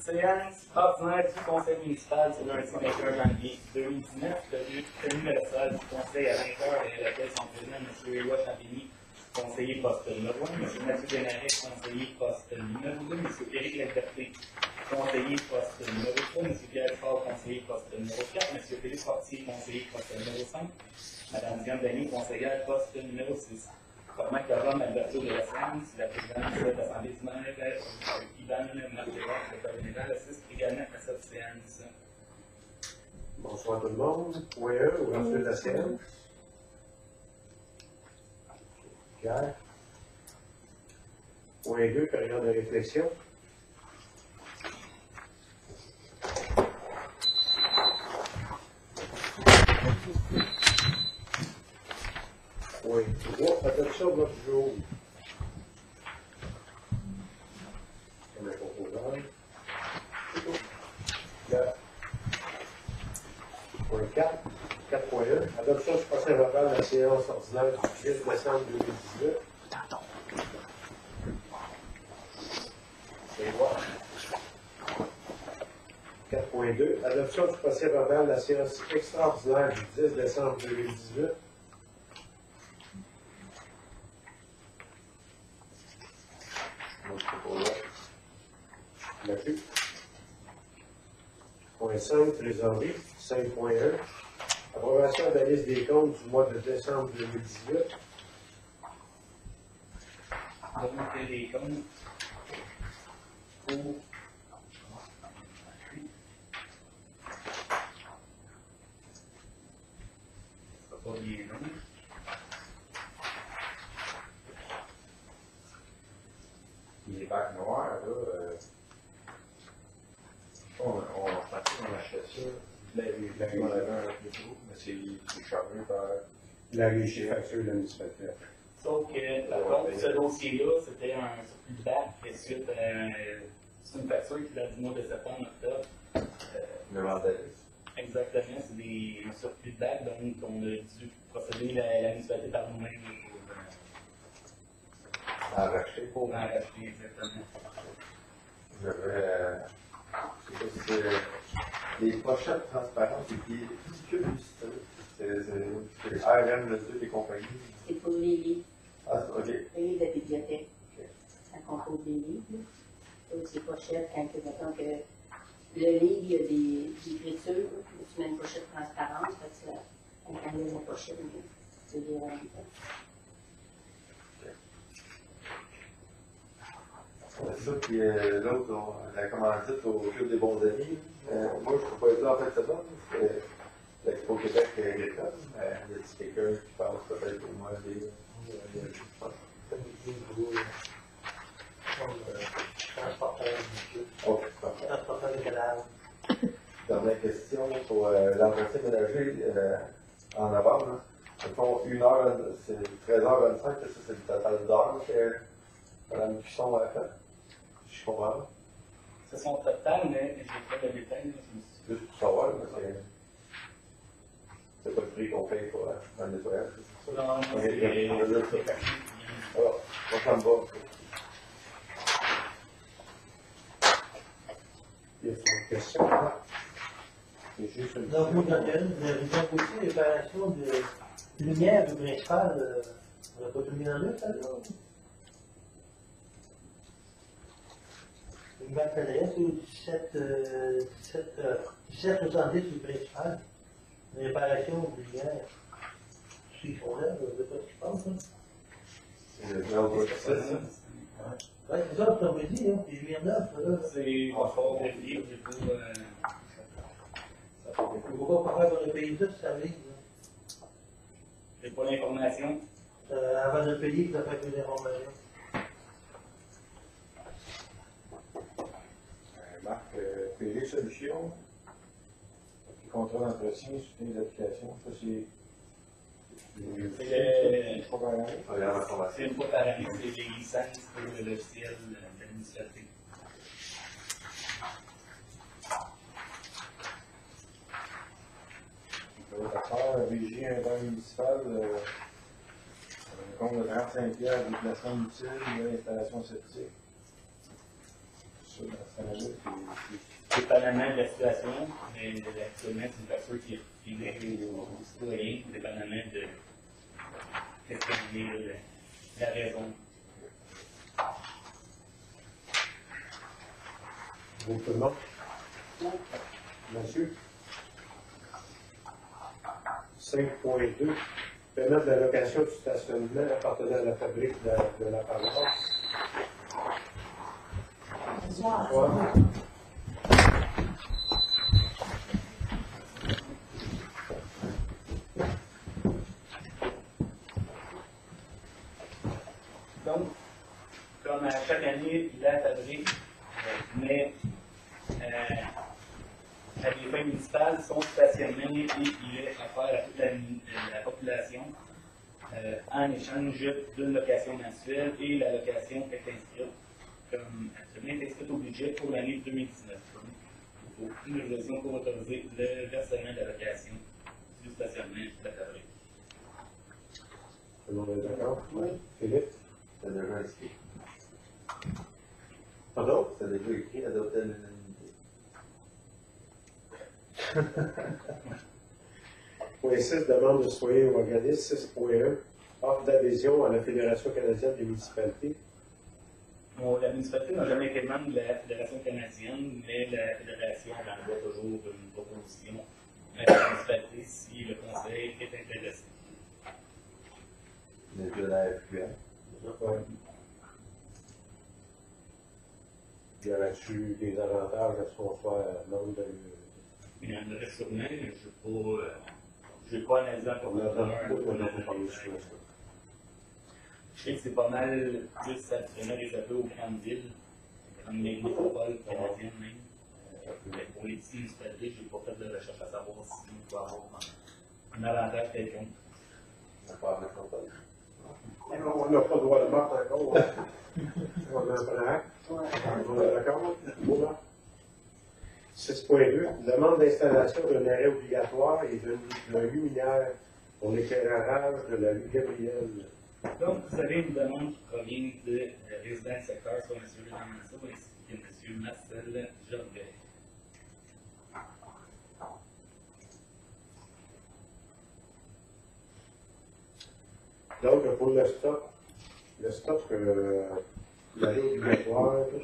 Séance ordinaire du conseil municipal du lundi 21 janvier 2019, tenue universelle du conseil à 20h et à laquelle sont présents M. Éloi Champigny, conseiller poste numéro 1, M. Mathieu Desmarais, conseiller poste numéro 2, M. Éric Lagberté, conseiller poste numéro 3, M. Pierre Fort, conseiller poste numéro 4, M. Philippe Fortier, conseiller poste numéro 5, Mme Diane Dany, conseillère poste numéro 6. Formant quorum à l'ouverture de la séance, la présidente de l'Assemblée du maire, Yvan Marguerite, secrétaire général, assiste également à cette séance. Bonsoir tout le monde. Point 1, ouverture de la séance. Pierre. Point 2, période de réflexion. Point 3, adoption de votre jour. Comme un composant. Point 4, 4.1, adoption du procès verbal de la séance ordinaire du 10 décembre 2018. C'est moi. 4.2, adoption du procès verbal de la séance extraordinaire du 10 décembre 2018. Là-dessus. Point 5, trésorerie. 5.1. Approbation de la liste des comptes du mois de décembre 2018. Donc, les comptes pour ça sera pas bien long. Les bacs noirs, là, on achète ça. On avait un plus gros, mais c'est chargé par La régie facture de la municipalité. Sauf que, par contre, ce dossier-là, c'était un surplus de bac suite à une facture qui date du mois de septembre, octobre. le vandalisme. Exactement, c'est un surplus de bac, donc on a dû procéder la municipalité par nous-mêmes Arraché. pour en racheter, exactement. J'avais. Je sais pas si c'est. Les pochettes transparentes, c'est des ridicules historiques. C'est ARM, le et compagnie. C'est pour les livres, Ah, ok. les livres de la bibliothèque. Quand on trouve des livres, donc c'est pochette, quand mettons que le livre, il y a des écritures, tu mets une pochette transparente, fait que quand on enlève la pochette, tu peux lire en même temps. C'est ça, puis l'autre, la commandite au Club des bons amis. Moi, je ne peux pas être là en fait, c'est bon. C'est l'Expo Québec agricole. Il y a quelqu'un qui parle peut-être pour moi des. Transporteur de cadavres. Dernière question pour l'entretien ménager en novembre. Ils font 1h, c'est 13h25, ça c'est le total d'heures que Mme Cusson a fait. Je comprends. C'est son total, mais j'ai pas de détails. Je me suis Juste pour savoir, c'est pas le prix qu'on paye pour un nettoyage. non, Ok, c'est on va dire ça. Alors, moi ça me va. Il y a une question. C'est juste une Donc, nous, dans le vous avez aussi réparation de lumière du principal. On n'a pas tout mis en œuvre, ça, là? Une balle adresse au 1770 du principal. Une réparation de lumière. S'ils sont là, je ne sais pas ce qu'ils pensent. C'est ça. Ouais, c'est ça, ça veut dire, hein. Les lumières neuves, ça, là. c'est pas fort de livre, du coup. Ça fait beaucoup. Il ne faut pas faire dans le pays ça, ça veut dire. J'ai pas l'information. Avant de payer, il faut faire des informations. Marc, PG Solutions, contrat d'entretien, soutien des applications, ça c'est. C'est pas par année. c'est une fois par année, c'est les licences pour le logiciel de la municipalité. L'autre affaire, VG inventaire municipal, un compte de 35$ de déplacement utile et installation septique. ça, dans cette année, Dépendamment de la situation, mais actuellement, c'est une facture qui est filée aux citoyens, dépendamment de qu'est-ce qu'on est, la raison. Vous tout le monde? Non. Monsieur? 5.2. Paiement de la location du stationnement appartenant à la fabrique de la paroisse. Bonsoir. Donc, comme à chaque année, la fabrique met à des fins municipales son stationnement et il est offert à toute la population en échange d'une location mensuelle et la location est inscrite comme actuellement est inscrite au budget pour l'année 2019. Il faut une résolution pour autoriser le versement de la location du stationnement de la fabrique. Tout le monde est d'accord? Oui. Philippe? c'est déjà inscrit. Pardon? C'est déjà écrit, adopté à l'unanimité. 6, demande de citoyen ou organisme. 6.1, offre d'adhésion à la Fédération canadienne des municipalités. Bon, la municipalité n'a jamais été membre de la Fédération canadienne, mais la Fédération envoie toujours une proposition à la municipalité si le conseil est intéressé. Déjà la FQM. Ouais. Il y aurait-tu des avantages à ce qu'on soit membre de Il y en aurait sûrement, je ne vais pas analyser en profondeur. Je sais que c'est pas mal plus satisfaisant des appels aux grandes villes, comme les métropoles canadiennes même. Mais pour les petites municipalités, je n'ai pas fait de recherche à savoir si on peut avoir un avantage quelconque. On n'a pas à mettre en place. On n'a pas le droit de marque encore. On en prend acte. On est d'accord? Bon, 6.2, demande d'installation d'un arrêt obligatoire et d'un luminaire pour l'éclairage de la rue Gabrielle. Donc, vous avez une demande qui provient de résidents du secteur, soit M. Lemanceau ainsi que M. Marcel Jordet. Donc, pour le stock, l'arrêt obligatoire, je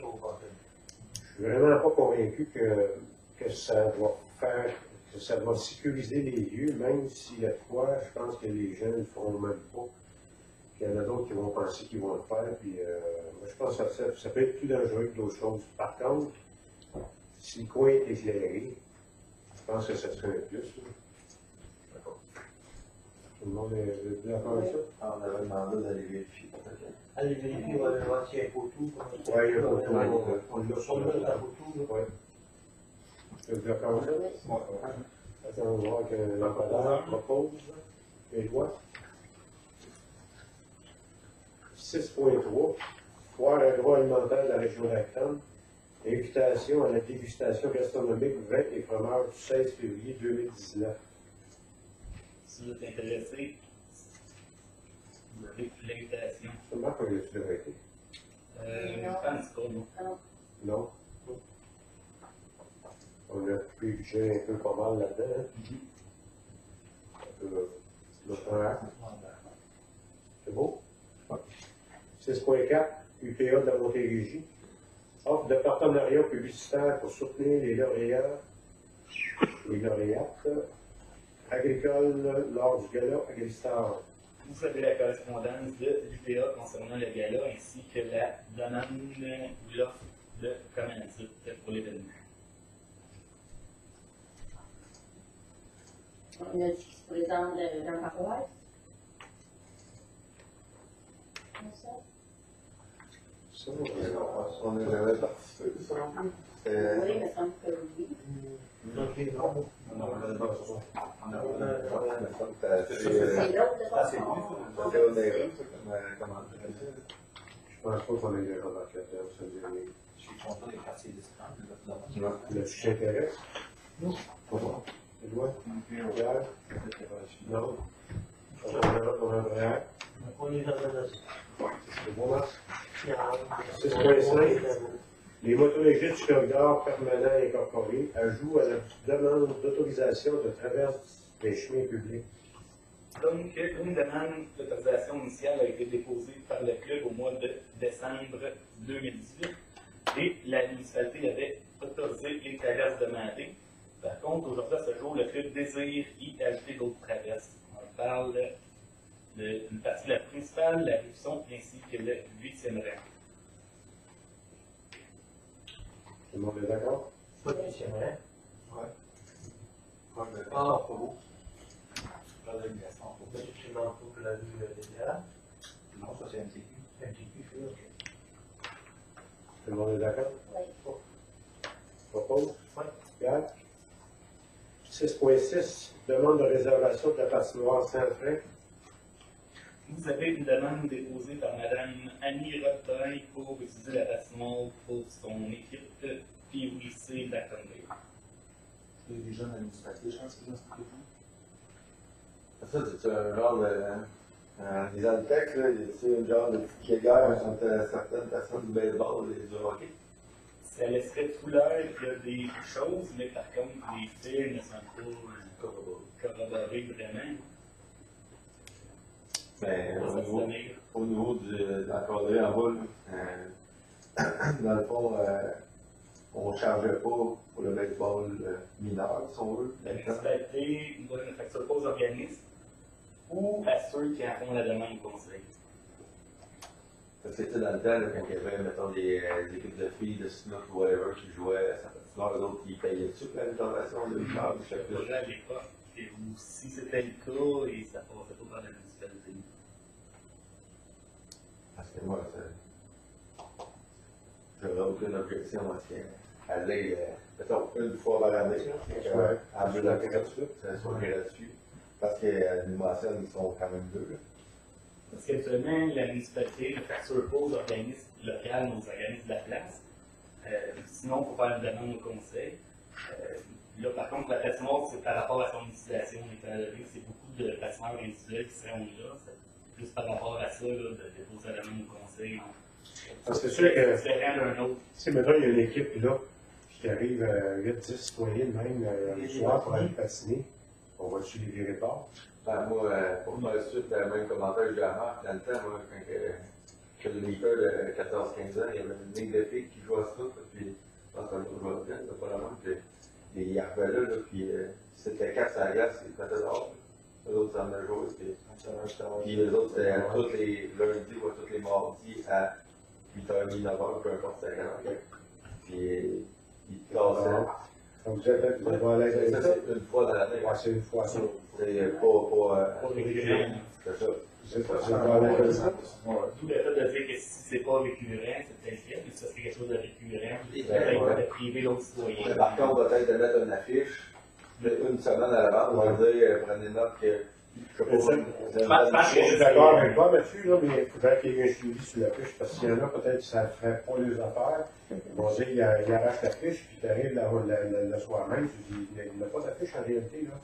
suis vraiment pas convaincu que ça doit faire, que ça doit sécuriser les lieux, même s'il y a de quoi, je pense que les gens ne le feront même pas. Il y en a d'autres qui vont penser qu'ils vont le faire, puis moi je pense que ça peut être plus dangereux que d'autres choses. Par contre, si le coin est éclairé, je pense que ça serait un plus. D'accord. Tout le monde est d'accord avec ça? On avait demandé d'aller vérifier. Allez vérifier, on va voir s'il y a un poteau. Oui, il y a un poteau. On l'a On sur a un poteau. Oui. Tu es d'accord avec ça? Attends, on va voir que l'employeur propose. Et toi? 6.3, foire agroalimentaire de la région d'Acton, invitation à la dégustation gastronomique vin et fromage du 16 février 2019. Si vous êtes intéressé, vous avez l'invitation. Comment qu'on l'a-tu arrêté? Je pense pas, non. Non? On a pris le budget un peu pas mal là-dedans. Hein? C'est beau? 6.4, UPA de la Montérégie. Offre de partenariat publicitaire pour soutenir les lauréats et lauréates agricoles lors du gala Agristar. Vous avez la correspondance de l'UPA concernant le gala ainsi que la demande ou l'offre de commandite pour l'événement. On a dit qu'il se présente dans la paroisse. Comme ça. Ça, On est jamais participé, ça non plus. Oui, il me semble que oui. Ok, non. C'est l'autre de C'est je pense pas qu'on ait des remarquateurs, ça veut dire. Le sujet intéresse? Non. Edouard? Pierre? Non? On a vrai. On est dans la C'est bon, là? 6.5. 6.5, Les motonégistes du corridor permanent incorporé ajoutent à la demande d'autorisation de traverse des chemins publics. Donc, une demande d'autorisation initiale a été déposée par le club au mois de décembre 2018 et la municipalité avait autorisé les traverses demandées. Par contre, aujourd'hui, à ce jour, le club désire y ajouter d'autres traverses. On parle d'une partie la principale, la Rive-Son, ainsi que le 8e rang. Tout le monde est d'accord? Pas de question, hein? Ah, Pas beau. Pourquoi tu demandes pas que la rue DDA? Non, ça c'est MTQ. MTQ, je suis ok. Tout le monde est d'accord? Oui. Propose? Oui. Regarde. 6.6, demande de réservation de la patinoire Saint-Franc. Vous avez une demande déposée par Mme Annie Rotteuil pour utiliser la patinoire pour son équipe PWC d'Actonville. C'est des jeunes à la municipalité, je pense que c'est ça. Ça, c'est un genre de. Les Altex, là, c'est un genre de petite guerre entre certaines personnes du baseball et du hockey. Ça laisserait tout l'air qu'il y a des choses, mais par contre, les faits ne sont pas corroborés vraiment. Mais Ça se donne. au niveau de l'encadré en boule, dans le fond, on ne chargeait pas pour le baseball mineur, si on veut. La municipalité ne facture pas aux organismes ou à ceux qui en font la demande au conseil. Parce que c'était dans le temps, là, quand il y avait, mettons, des équipes de filles, de snook ou whatever, qui jouaient à sa patinoire, eux autres, ils payaient dessus pour la réservation de mineur du chapitre. À l'époque, et si c'était le cas, et ça passait pas par la municipalité. Parce que moi, j'aurais aucune objection à ce qu'elle aille, mettons, une fois par année, à deux la gratuite, ça soit gratuit. Parce que l'animation, ils sont quand même deux. Là. Parce qu'habituellement, la municipalité ne facture pas aux organismes locaux, aux organismes de la place. Sinon, il faut faire une demande au conseil. Là, par contre, la patinoire, c'est par rapport à son utilisation. C'est beaucoup de patinoires individuels qui seront là. C'est plus par rapport à ça, là, de déposer la demande au conseil. Parce que c'est sûr que, c'est différent d'un autre. si maintenant il y a une équipe là, qui arrive 8-10 citoyens même le soir pour aller patiner, on va-tu les virer pas? Ben, moi, pour faire suite à le même commentaire que j'ai à Marc, dans le temps, moi, quand le leader de 14-15 ans, il y avait une ligue de filles qui jouait à ça, puis je pense qu'on jouait bien, c'est pas la même, puis il arrivait là, puis c'était 4 à la glace, il était dehors. Les autres, ça en a joué, puis les autres, c'était tous les lundis ou tous les mardis à 8h30, 9h, peu importe c'était quand. Puis ils classaient. Donc vous êtes à l'aise Ça, avec ça? c'est une fois dans l'année. Ouais, c'est une fois ça. C'est pas. Pas récurrent. C'est ça. Vous êtes à l'aise avec ça? Tout le fait de dire que si c'est pas récurrent, c'est peut-être bien, mais si ça serait quelque chose de récurrent, Ouais. de priver l'autre citoyen. Mais par contre, peut-être de mettre une affiche une semaine à l'avance, on va dire, prenez note que. Je sais pas. Je suis d'accord avec toi, Mathieu, là, mais il faudrait qu'il y ait un suivi sur la fiche, parce qu'il y en a peut-être qui ne ferait pas les affaires. Ils vont dire, il arrache la fiche, puis tu arrives le soir même, tu dis, il n'a pas d'affiche en réalité, là.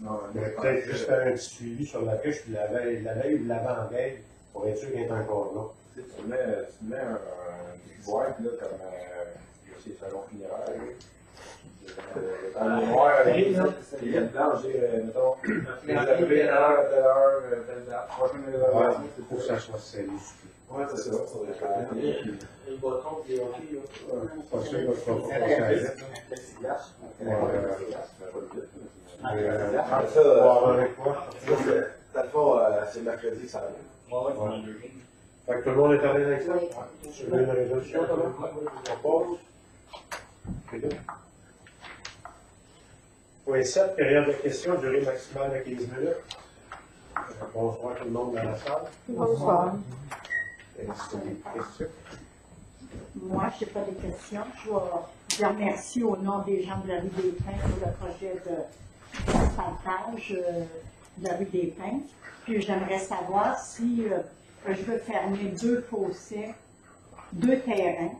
Non, Mais peut-être juste faire un petit suivi sur la fiche, puis la veille ou l'avant-veille, pour être sûr qu'il est encore là. tu mets un petit boîte, là, comme ces salons funéraires, là. En mémoire, il y a dedans, j'ai, mettons, telle heure, telle date, prochaine Ouais, réservation, il faut que ça soit scellé. Ouais, c'est ça. Le bâton qui est ok, là. Pas sûr que je ne pas faire. Avec quoi? Dans le fond, c'est mercredi que ça arrive. Moi, c'est mon deuxième. Fait que tout le monde est à l'aise avec ça? Oui. Tu veux une résolution, comment? On pose? Point 7, période de questions, durée maximale de 15 minutes. Bonsoir tout le monde dans la salle. Bonsoir. Est-ce que des questions? Moi, je n'ai pas de questions. Je vous remercie au nom des gens de la rue des Pins pour le projet de asphaltage de la rue des Pins. Puis j'aimerais savoir si je veux fermer 2 fossés, 2 terrains.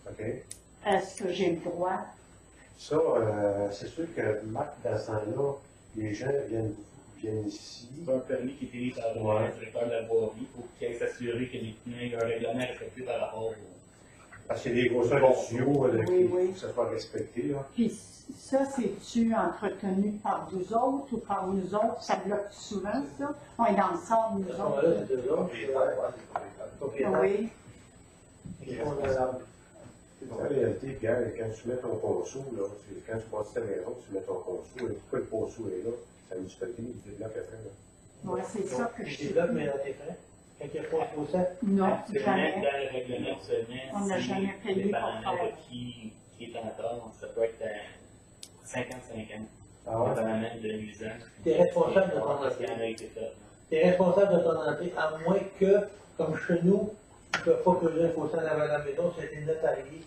OK. Est-ce que j'ai le droit? Ça, c'est sûr que Marc, dans ce temps-là, les gens viennent ici. C'est un permis qui est émis par le directeur de la voirie pour qu'il ait s'assurer que les pneus, il y a un règlement respecté par rapport au. Parce qu'il y a des grosseurs de tuyaux, là, Oui, qu'il oui. faut que ça soit respecté, là. Puis ça, c'est-tu entretenu par vous autres ou par nous autres? Ça bloque souvent, ça? On est dans le sable, nous À ce moment-là, autres. c'est eux autres. Propriétaires. Oui. Ils font de la- En réalité, Pierre, quand tu mets ton ponceau, là, quand tu bâtis ta maison, tu mets ton ponceau, et pourquoi le ponceau est là? C'est la municipalité qui débloque après, là. Oui, c'est ça que je Je sais. développe, mais dans tes frais. Quand il y a pas de procès, Non, Actuellement, jamais. dans le règlement du semestre, On n'a jamais payé pour dépendamment faire. de qui est en tort, ça peut être 50-50, Ah ouais? dépendamment de l'usage. T'es responsable de ton Parce qu'il y en a été fait. tu es responsable de ton entrée, à moins que, comme chez nous, tu ne peux pas creuser un fossé en avant de la maison, ça a été notarié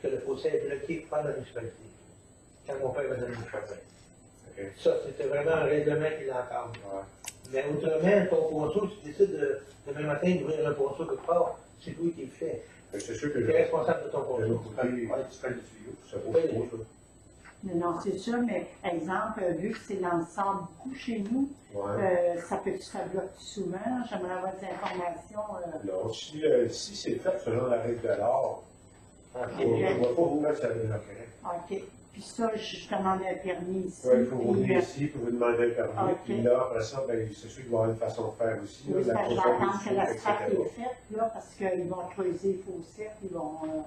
que le fossé est bloqué par la municipalité. Quand mon père va donner le chemin. Ok. Ça, c'était vraiment un règlement qui l'encadre. Ouais. Mais autrement, ton ponceau, tu décides de, demain matin d'ouvrir un ponceau quelque part, c'est toi qui le fais. Fait que c'est sûr que Tu es responsable de ton de ponceau. l'autre côté, Ouais, tu fais le tuyau. ça vaut trop, ça. Non, c'est sûr, mais exemple, vu que c'est dans le sable beaucoup chez nous, Ouais. ça peut se faire bloquer souvent. J'aimerais avoir des informations. Non, si c'est fait selon la règle de l'art, Ok. on ne voit pas pourquoi ça bloquerait. OK. Puis ça, je demande un permis ici. Ouais, il faut puis, vous venir ici, il faut vous demander un permis. Ok. Puis là, après ça, ben, c'est sûr qu'il va y avoir une façon de faire aussi. oui, là, ça, je vais contrôle attendre du que la tuyau, strate etc. est faite, là, parce qu'ils vont creuser les fossés, ils vont...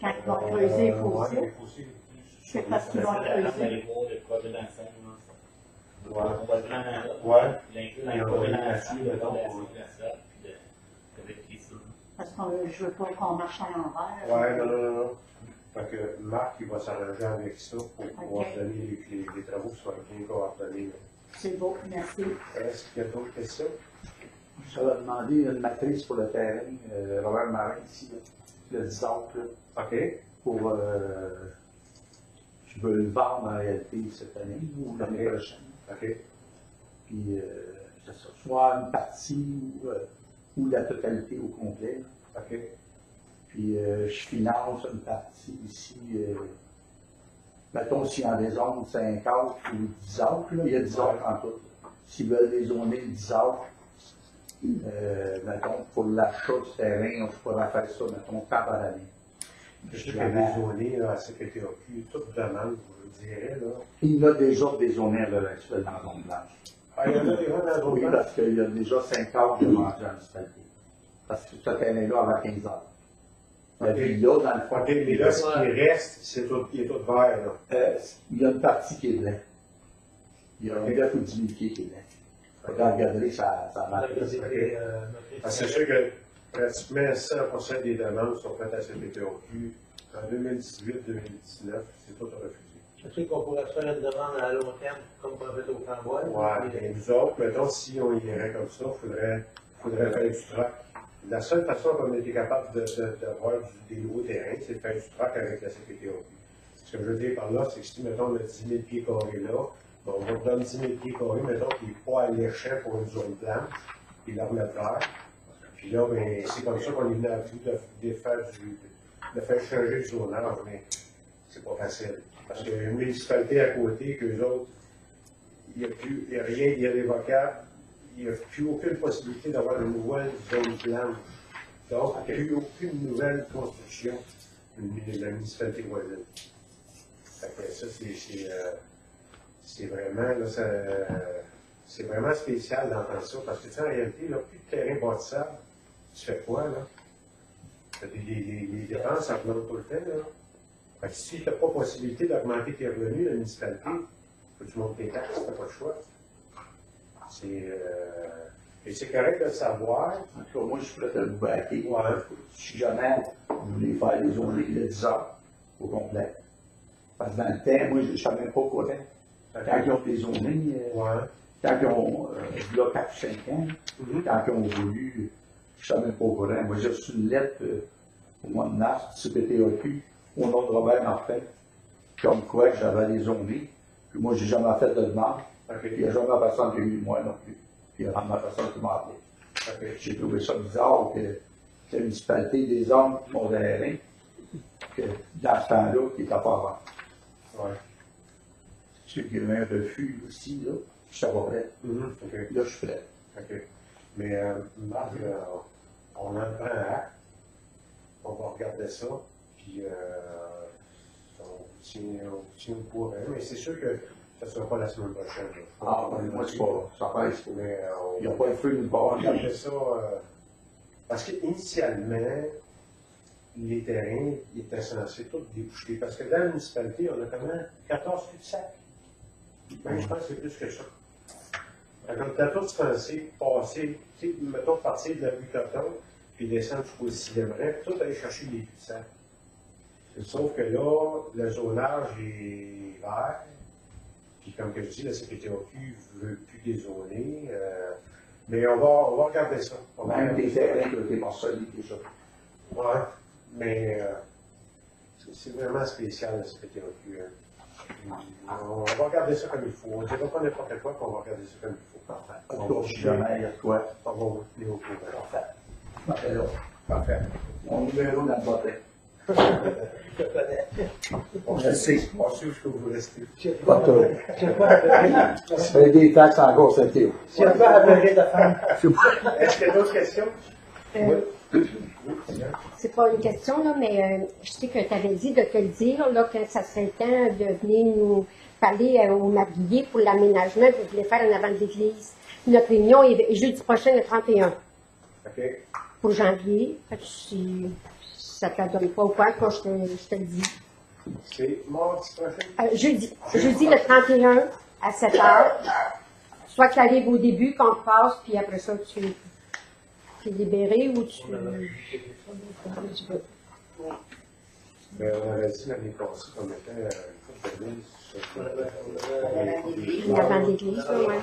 quand ils vont creuser les Ouais, fossés, les fossés, c'est parce qu'ils Ça, vont c'est la creuser. aller voir le projet d'ensemble. Ouais. On va le prendre en note, Ouais. l'inclure dans Et le on projet va d'ensemble, là-dessus, de la mettons, circulation, puis de l'écrire ça. Parce que je veux pas qu'on marche à l'envers. Ouais, non. Fait que Marc, il va s'arranger avec ça pour pouvoir Ok. donner les travaux qui soient bien coordonnés. là. C'est beau, merci. Est-ce qu'il y a d'autres questions? Je vais demander une matrice pour le terrain, Robert Marin, ici, là, le 10 octobre, là, OK. pour. Je veux le vendre en réalité cette année ou l'année prochaine. OK. Puis, c'est ça, soit une partie ou la totalité au complet. Là. OK. Puis, je finance une partie ici. Mettons, s'il y a des zones 5 acres ou 10 acres, là, il y a 10 acres en tout. S'ils veulent les zoner 10 acres, mettons, pour l'achat du terrain, on pourrait faire ça, mettons, par année. Je sais qu'il y a des zones là, à CPTOQ, toute demande, je dirais. Là. Il y en a déjà des zones à l'heure actuelle dans la zone blanche. Ah, il y en a des gens dans la zone Oui, blanche? parce qu'il y a déjà 5 acres de manger en municipalité. Parce que ce terrain-là avait 15 ans. La Ok. villa, dans le fond, OK, mais là, ce qui reste, il est tout vert, là. il y a une partie qui est blanc. Il y a 9 ou 10 000 pieds qui est blanc. Regardez, ça On a va. regardé, Parce que c'est sûr que pratiquement 100% des demandes sont faites à CPTOQ. En 2018-2019, c'est tout refusé. Je sais qu'on pourrait se faire une demande à long terme, comme on fait au Framboise. Ouais, mais nous autres, mettons, si on irait comme ça, il faudrait faire du troc. La seule façon qu'on a été capable d'avoir des nouveaux terrains, c'est de faire du troc avec la CPTOQ. Ce que je veux dire par là, c'est que si, mettons, on a 10 000 pieds carrés là, bon, on vous donne 10 000 pieds carrés, mettons, qui n'est pas alléchant pour une zone blanche, puis la remettre vert. Puis là, ben, c'est comme ça qu'on est venu à bout de faire changer le zonage, mais c'est pas facile. Parce qu'il y a une municipalité à côté, qu'eux autres, il n'y a rien d'irrévocable, il n'y a plus aucune possibilité d'avoir une nouvelle zone blanche. Donc, il n'y a plus aucune nouvelle construction de la municipalité voisine. Fait que ça, c'est vraiment, là, c'est vraiment spécial d'entendre ça, parce que, tu sais, en réalité, là, plus de terrain bâtissable, tu fais quoi, là? Les dépenses, ça augmente tout le temps, là. Fait que si tu n'as pas possibilité d'augmenter tes revenus, la municipalité, faut que tu montes tes taxes, tu n'as pas le choix. Et c'est correct de le savoir. En tout cas, moi, je suis prêt à vous baquer. Ouais. Si jamais vous voulez faire les zones de 10 heures au complet. Parce que dans le temps, moi, je ne savais même pas quoi faire. Quand ils ont des zones, Ouais. quand ils ont, là, 4 ou 5 ans, Mhm. quand ils ont voulu, je ne savais même pas au courant. Moi, j'ai reçu une lettre au mois de mars du CPTOQ au nom de Robert Martin, comme quoi que j'avais les zones. Puis moi, j'ai jamais fait de demande. OK. Puis il n'y a jamais personne qui a eu moi non plus. Puis il n'y a jamais personne qui m'a appelé. OK. J'ai trouvé ça bizarre que la municipalité des hommes qui font des reins, que dans ce temps-là, qui n'était pas avant. Ouais. Ceux qui avaient un refus aussi, là, je savais pas prêt. Mhm. OK. Là, je suis prêt. OK. Mais, Marc, on en prend acte. on va regarder ça, puis on tient au courant, mais c'est sûr que ça ne sera pas la semaine prochaine. Là. Ah, ben, moi, c'est pas, ça pèse. Mais Il n'y a pas de feu nulle on part. va regarder ça, parce qu'initialement, les terrains étaient censés tous déboucher, parce que dans la municipalité, on a quand même 14 cul-de-sac. Même, je pense que c'est plus que ça. Alors, on était tous censés passer, tu sais, mettons, partir de la rue Coton, puis descendre jusqu'au 6e rang, puis tout aller chercher les cul-de-sac. Sauf que là, le zonage est vert, puis comme que je dis, la CPTAQ ne veut plus dézoner, mais on va regarder ça. On va Même regarder des ça. terrains qui ont été morcelés, déjà. Ouais, mais c'est vraiment spécial, la CPTAQ. On va regarder ça comme il faut. On ne dira pas n'importe quoi, qu'on va regarder ça comme il faut. Parfait. On En va tout cas, si jamais il y a de quoi. On va vous tenir au courant. Parfait. Parfait, là. Parfait. Mon numéro dans le bottin. Je te connais. Je sais, pas sûr que vous restez. Pas trop. Ça fait des taxes encore, c'était. Tu as pas appeler ta femme. Est-ce qu'il y a d'autres questions? C'est pas une question, là, mais je sais que tu avais dit de te le dire, là, que ça serait le temps de venir nous parler au Marguillier pour l'aménagement que vous voulez faire en avant de l'église. Notre réunion est jeudi prochain, le 31, OK. pour janvier. Fait que si ça ne te donne pas au point, quand je te le dis. C'est mardi prochain? Jeudi le 31 à 7 h. Soit que tu arrives au début, qu'on te passe, puis après ça, tu es libéré ou tu veux. Ben, on avait dit l'année passée qu'on était une couple de Avant l'église, là, ouais.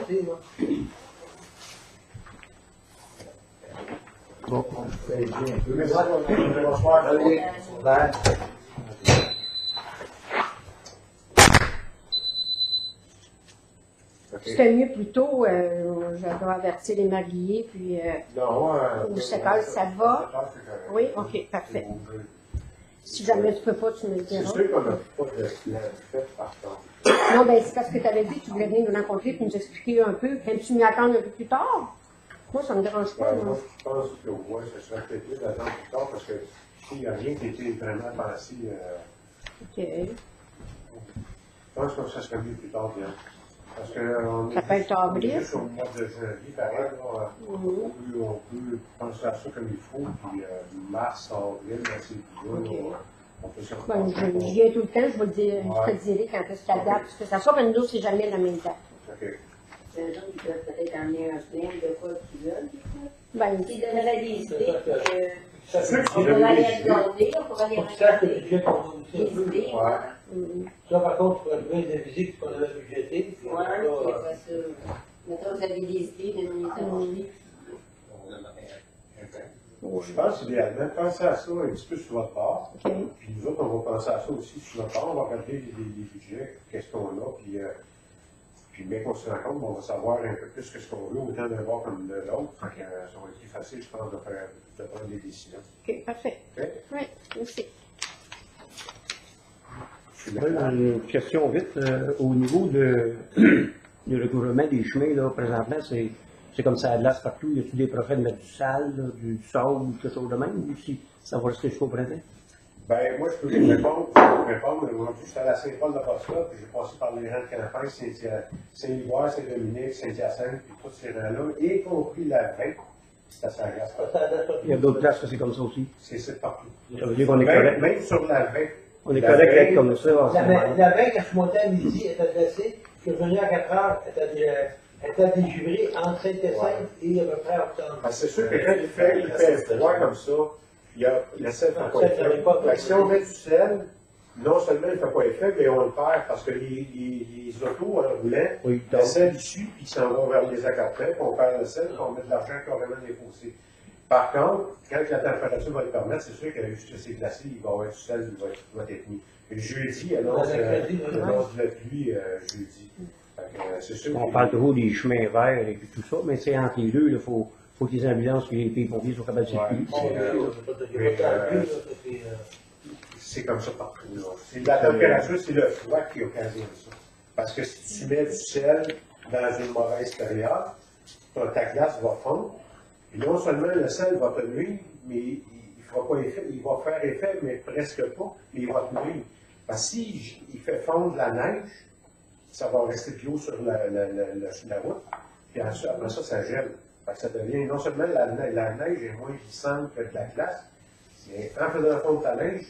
Bon, on fait bien. Bonsoir. Allez, bye. C'était mieux plutôt, je dois avertir les Marguilliers, puis Non, Ou 7 heures, ça va? Oui, ok, parfait. Si jamais tu peux pas, tu me le C'est diras. sûr qu'on n'a pas de plan fait par contre. Non, ben c'est parce que tu avais dit que tu voulais venir nous rencontrer et nous expliquer un peu. Aimes-tu m'y attendre un peu plus tard? Moi, ça me dérange pas. Moi, moi. je pense que ouais, ce serait peut-être mieux d'attendre plus tard parce que s'il n'y a rien qui a été vraiment pensé, Ok. je pense que ça serait mieux plus tard, bien. Parce que Ça peut être avril. on est juste au mois de janvier, pareil, là, on peut penser à ça comme il faut, puis mars, avril, c'est plus Ok. on peut se Ben, reprendre. je viens tout le temps, je vais te dire, je te dirai quand est-ce que la date, parce que ça sort, mais nous, c'est jamais la même date. OK. Les gens qui peuvent peut-être amener un plein de quoi qu'ils veulent. Ben, Qui donnerait des idées. Ça C'est sûr On qu'il y a pourrait des les idées. regarder, on pourrait les Faut que tu saches que le regarder. budget qu'on a aussi Des un peu. idées. Ouais. Ça, par contre, tu pourrais trouver des visites qu'on avait budgétées. puis Ouais, après puis ça, après ça, mettons, vous avez des idées de nous les apporter. Je pense idéalement, pensez à ça un petit peu sur votre part. ok. Puis nous autres, on va penser à ça aussi sur notre part. On va regarder les budgets, qu'est-ce qu'on a, puis bien qu'on se rend compte, on va savoir un peu plus que ce qu'on veut, autant d'un bord comme de l'autre. Fait que ça va être plus facile, je pense, de prendre des décisions. Ok, parfait. OK? Oui, merci. Une question vite. Au niveau du recouvrement des chemins, là, présentement, c'est comme ça à glace partout. Y a-t-il des projets de mettre du sable, là, du sable ou quelque chose de même? Ou si ça va rester jusqu'au printemps? Ben, moi, je peux vous répondre. Moi, juste à la Saint-Paul-de-Bosca, puis j'ai passé par les rangs de Campagne, Saint-Livoire, Saint-Dominique, Saint-Hyacinthe, puis tous ces rangs-là, y compris la 20, c'est à Saint-Glace. Il y a d'autres places que c'est comme ça aussi. C'est ça partout. Ça veut dire qu'on est correct. Même sur la 20. On est La correct veille, avec comme ça. en ce moment. La veille, quand je suis monté à midi, elle était dressée. Je suis revenu à 4 heures, elle était dégivrée entre Saint-Hyacinthe et à peu près octobre. Ben, c'est sûr que quand il fait froid comme ça, le sel ne fait pas Le sel fait pas effet. Fait que si on met du sel, non seulement il ne fait pas effet, mais on le perd parce que les autos en roulant, Oui, le sel issu, puis ils s'en vont vers les accaprins, puis on perd le sel, puis on met de l'argent carrément dans les fossés. Par contre, quand la température va le permettre, c'est sûr que juste c'est glacé, il va y avoir du sel, il va être mis. Et jeudi, annonce de la pluie jeudi. Fait que, c'est sûr On que- parle toujours des chemins verts et puis tout ça, mais c'est entre les deux, il faut que les ambulances et les pompiers soient capables de circuler. C'est comme ça partout. Là. C'est la température, c'est le froid qui occasionne ça. Parce que si tu mets du sel dans une mauvaise période, ta glace va fondre. Et non seulement le sel va te nuire, mais il fera pas effet, il va faire effet, mais presque pas, mais il va tenir. Parce que s'il fait fondre la neige, ça va rester de l'eau sur la route, puis ensuite, après ça, ça gèle. Fait que ça devient, non seulement la neige est moins glissante que de la glace, mais en faisant fondre ta neige,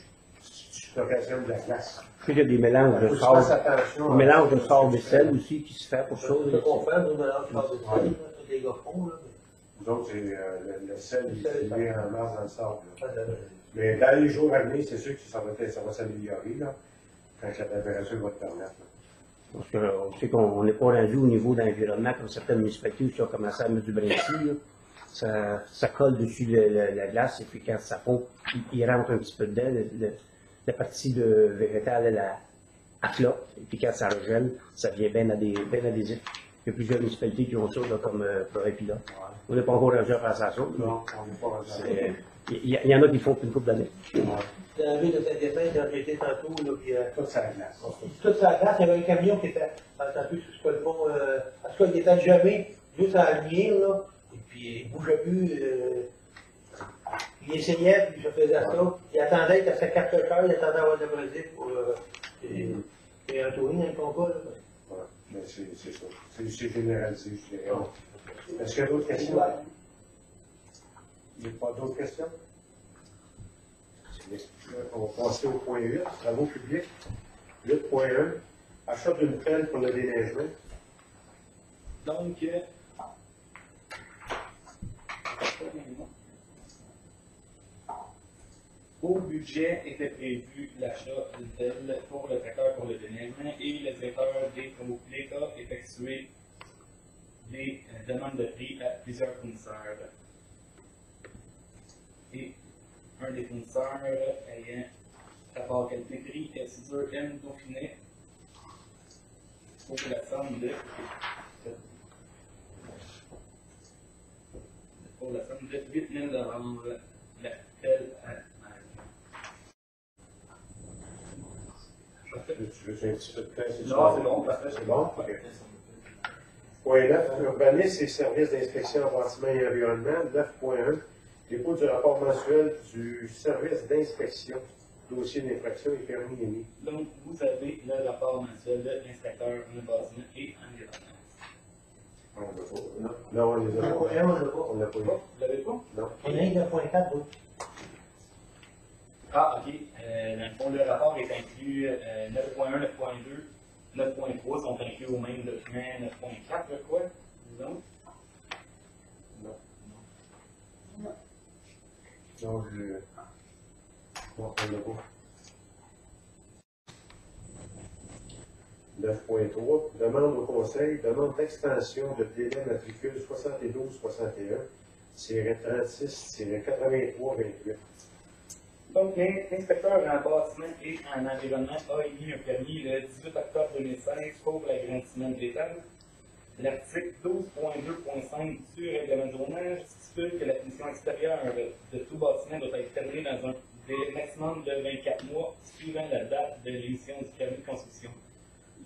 tu occasionnes de la glace. Je sais qu'il y a des mélanges de sable. Un mélange de sable et sel aussi qui se fait pour ça. Ce qu'on fait, nous, mélange de sable et sel, tous les gars font, là. Nous autres, c'est le sel, il est en masse dans le sable. Mais dans les jours à venir, c'est sûr que ça va s'améliorer, là, quand la température va te permettre. Là. Parce qu'on sait qu'on n'est pas rendu au niveau d'environnement comme certaines municipalités qui ont commencé à mettre du brinci. Ça colle dessus la glace et puis quand ça fond, il rentre un petit peu dedans. La partie végétale, elle flotte. Et puis quand ça regèle, ça devient bien adhésif. Il y a plusieurs municipalités qui ont ça, là, comme Provence. On n'est pas encore rendu à faire ça. Non, on n'est pas rendu à ça. Il y en a qui font une couple d'années. Dans la ville de Saint-Hyacinthe, quand j'étais tantôt, là, puis toute sa glace. Toute sa glace, il y avait un camion qui était, tantôt, sur le pont, en tout cas, il était jamais juste à la lumière, là, et puis il bougeait plus, il essayait, puis je faisais ça, il attendait, il était 4 heures, il attendait à avoir de Brésil pour et retourner dans le combat, là. Ouais, mais c'est ça. C'est généralisé, je dirais. Est-ce qu'il y a d'autres questions? Il n'y a pas d'autres questions? On va passer au point 8, travaux publics. 8.1, achat d'une pelle pour le déneigement. Donc, au budget était prévu l'achat d'une pelle pour le tracteur pour le déneigement et le directeur des travaux publics a effectué des demandes de prix à plusieurs fournisseurs. Et un des fournisseurs ayant rapport qualité-prix est César M. Dauphinet pour la somme de 8 000 $. La pelle Tu veux un petit peu de temps? Non, c'est bon, parfait. C'est bon? OK. Point 9, urbanisme et services d'inspection en bâtiment et environnement. 9.1, dépôt du rapport mensuel du service d'inspection, dossier d'infraction et permis émis. Donc, vous avez le rapport mensuel de l'inspecteur en bâtiment et environnement. On ne l'a pas. Non, on ne l'a pas. On ne l'a pas eu. Vous l'avez pas? Non. On a eu 9.4, oui. Ah, ok. Dans le fond, le rapport est inclus 9.1, 9.2, 9.3 sont inclus au même document 9.4, je crois. Disons. Non. Non, on l'a pas. 9.3, demande au conseil, demande d'extension de délai matricule 72-61, -36-83-28. Donc, l'inspecteur en bâtiment et en environnement a émis un permis le 18 octobre 2016 pour l'agrandissement de l'étable. L'article 12.2.5 du règlement de zonage stipule que la finition extérieure de tout bâtiment doit être terminée dans un délai maximum de 24 mois suivant la date de l'émission du permis de construction.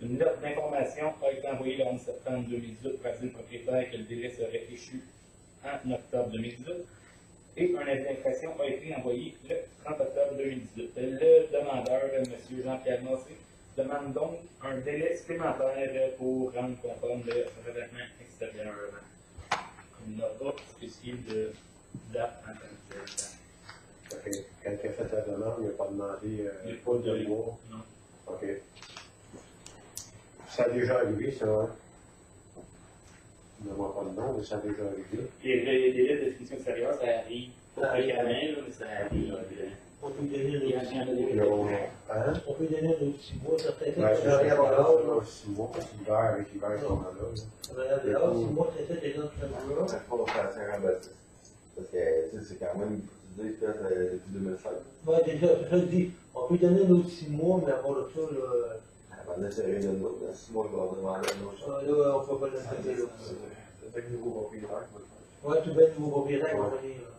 Une note d'information a été envoyée le 11 septembre 2018 par le propriétaire que le délai serait échu en octobre 2018 et un avis d'infraction a été envoyé le 30 octobre 2018. Le demandeur, M. Jean-Pierre Massé, demande donc un délai supplémentaire pour rendre conforme le revêtement extérieur. Il n'a pas spécifié de date en tant que telle. OK. Quand il a fait la demande, il n'a pas demandé Il n'y a pas de mois. Non. OK. Ça a déjà arrivé, ça, hein? Je ne vois pas le nom, mais ça a déjà arrivé. Les délais de finition extérieure, ça arrive pas fréquemment, mais ça arrive. On peut donner le Il y en a des Puis hein? On peut donner le 6 mois, certains temps. Ouais, Si c'est je regarde là, 6 mois, l'hiver, avec l'hiver, à ce moment-là. on regarde là, 6 mois, c'était déjà dans ce temps-là. C'est pas offensant à Baptiste. Parce que, tu sais, c'est quand même, faut dire, fait depuis 2016. Ouais, déjà, c'est ça, je dis, on peut donner nos 6 mois, mais à part de ça, là, Avant de serrer de l'autre, dans 6 mois, il va demander un autre chose. là, on peut pas le donner, là. C'est un nouveau propriétaire qui va le faire. Ouais, tout bien, nouveau propriétaire, on va dire, là.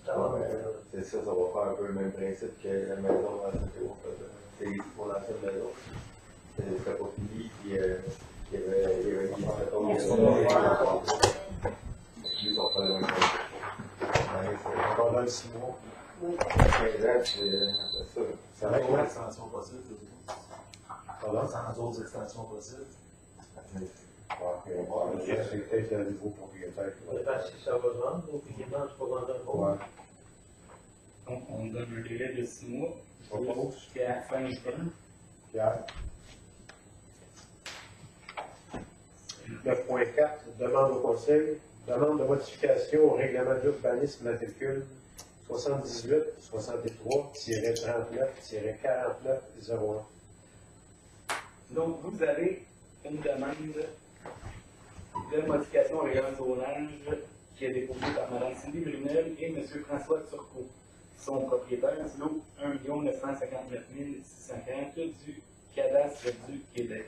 Ça va, Ouais, c'est ça, ça va faire un peu le même principe que la maison à Saint-Théo. C'est pour l'ancienne maison. C'était pas fini, puis il y avait une mise à tombe. Lui, ça va faire le même principe. Pendant 6 mois. Oui. 15 ans, c'est ça. Ça va être l'extension possible. Pardon? Sans autres extensions possibles. C'est peut-être un nouveau propriétaire. On est pas si ça va se vendre, ou finalement, c'est pas vendu encore. Ouais. Donc, on donne un délai de 6 mois, Je propose. jusqu'à fin juin. Pierre. 9.4, demande au conseil, demande de modification au règlement d'urbanisme matricule 78-63-39-49-01. Donc, vous avez une demande de modification au règlement de zonage qui est déposée par Mme Cindy Brunel et M. François Turcot, qui sont propriétaires du lot 1 959 640 du cadastre du Québec.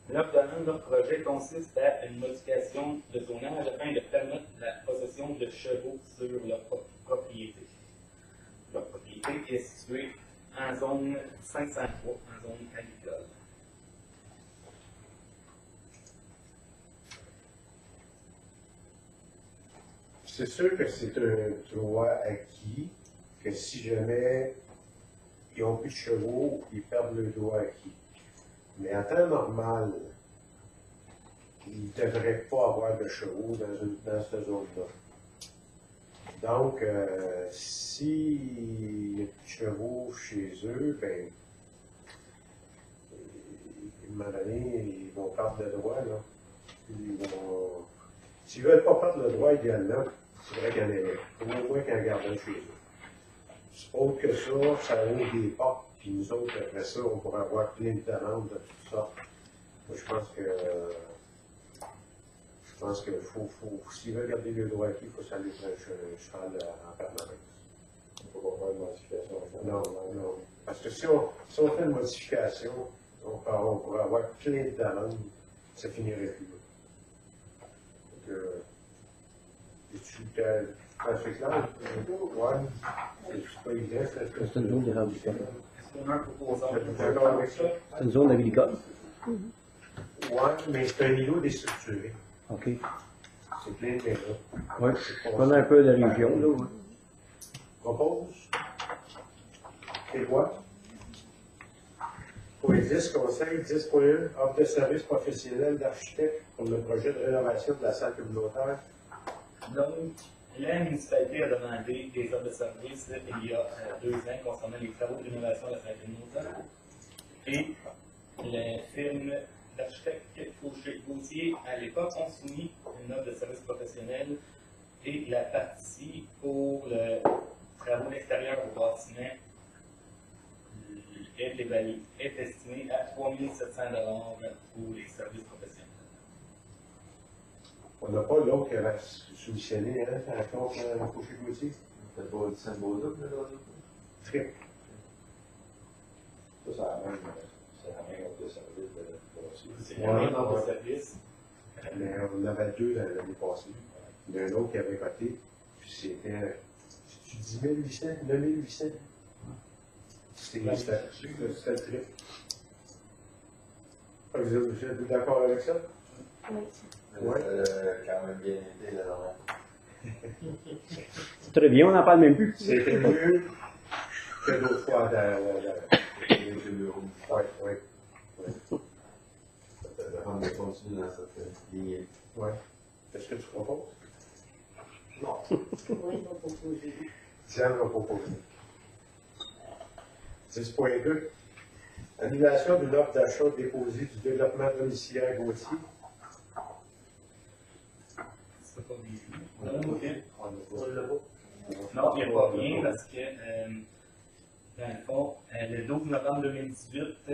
Leur demande, leur projet consiste à une modification de zonage afin de permettre la possession de chevaux sur leur propriété. Leur propriété est située en zone 503, en zone agricole. C'est sûr que c'est un droit acquis, que si jamais ils n'ont plus de chevaux, ils perdent le droit acquis. Mais en temps normal, ils ne devraient pas avoir de chevaux dans cette zone-là. Donc, s'il n'y a plus de chevaux chez eux, ben, à un moment donné, ils vont perdre le droit, là. S'ils ne veulent pas perdre le droit idéalement, c'est vrai qu'il y en ait au moins qu'en gardant chez eux. Autre que ça, ça ouvre des portes, puis nous autres, après ça, on pourrait avoir plein de demandes de toutes sortes. Moi, je pense que s'ils veulent garder le droit acquis, il faut s'aller prendre un cheval en permanence. Il ne faut pas faire de modification. Non. Parce que si on fait une modification, on pourrait avoir plein de demandes, ça finirait plus. Donc, es-tu assez clair? Ouais. C'est pas évident, C'est une zone d'éradication. Est-ce qu'on a un proposant? d'accord avec ça? C'est une zone agricole. Ouais, mais c'est un îlot déstructuré. OK. C'est plein de là. Oui, je connais un peu la région, là. Ouais. Propose. Et loi. Point 10, conseil. 10.1, offre de service professionnel d'architecte pour le projet de rénovation de la salle communautaire. Donc, la municipalité a demandé des offres de service il y a 2 ans concernant les travaux de rénovation de la salle communautaire. Et la firme d'architectes Fauché-Gauthier, à l'époque, ont soumis une offre de service professionnel et la partie pour le travaux extérieurs au bâtiment est estimée à 3 700 pour les services professionnels. On n'a pas l'autre qui avait soumissionné, hein, à la compte Fauché-Gauthier. C'est pas du symbole là, Trip. Ça, c'est la même offre de service de aussi. C'est la même offre de service. Mais on en avait 2 l'année passée. Il y en a un autre qui avait voté, puis c'était 10 800, 9 800. C'était le trip. Vous êtes d'accord avec ça? Oui. Ouais. Quand même bien été, là, non? C'est très bien, on n'en parle même plus. C'était mieux que d'autres fois Oui. On va continuer dans cette ligne. Ouais. Est-ce que tu proposes? Non. Oui, je vais proposer. Tiens, on va proposer. 10.2. Annulation d'une offre d'achat déposée du développement domiciliaire Gauthier. C'est pas bien. On l'a pas. Non, il n'y a pas rien parce que, dans le fond, le 12 novembre 2018,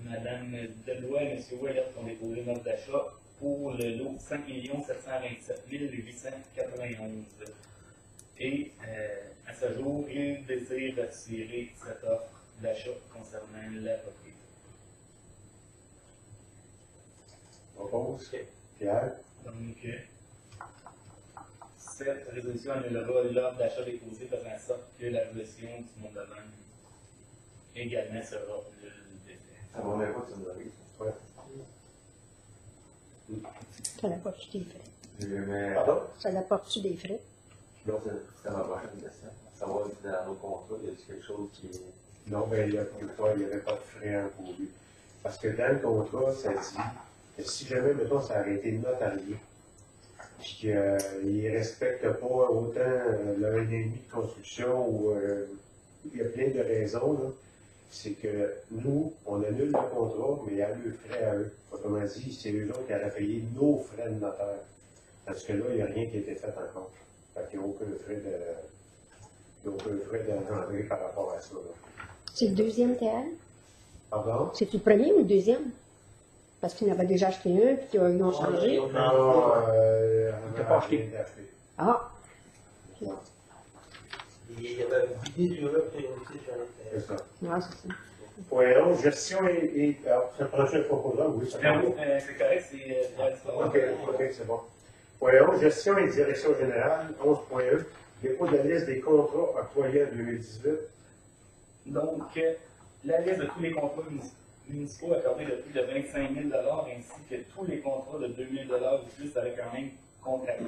Mme Deloy et M. Ouellet ont déposé une offre d'achat pour le lot 5 727 891. Et à ce jour, ils désirent retirer cette offre d'achat concernant la propriété. Propose. Pierre. Donc, cette résolution annulera l'offre d'achat déposée faisant en sorte que la résolution du monde de vente également sera le défait. Ça va même pas que tu nous arrives. Ouais. Ça n'apporte-tu des frais? Mais. Pardon? Ça n'apporte-tu des frais? Non, c'était ma prochaine question. savoir si dans nos contrats, il y a quelque chose qui est. Non, ben, il n'y avait pas de frais encourus. Parce que dans le contrat, ça dit que si jamais, mettons, ça aurait été notarié, puis qu'il ne respecte pas autant le 1,5 de construction, ou il y a plein de raisons, là, c'est que nous, on annule le contrat, mais à le frais à eux. Autrement dit, c'est eux autres qui auraient payé nos frais de notaire. Parce que là, il n'y a rien qui a été fait encore. Fait qu'il n'y a aucun frais d'entrée par rapport à ça. Là. C'est le deuxième TL? Pardon? C'est-tu le premier ou le deuxième? Parce qu'ils en avaient déjà acheté un, puis ils ont changé. Non, t'as pas acheté. rien d'acheté. Ah! Il y avait une idée du là, priorité sur C'est ça. Ah, c'est ça. Point 11, gestion et alors, c'est le prochain proposant, oui, ça C'est correct, c'est OK, c'est bon. Point 11, gestion et direction générale, 11.1, dépôt de la liste des contrats octroyés en 2018. Donc, la liste de tous les contrats municipaux accordés de plus de 25 000 ainsi que tous les contrats de 2 000 ou plus avec un même contractant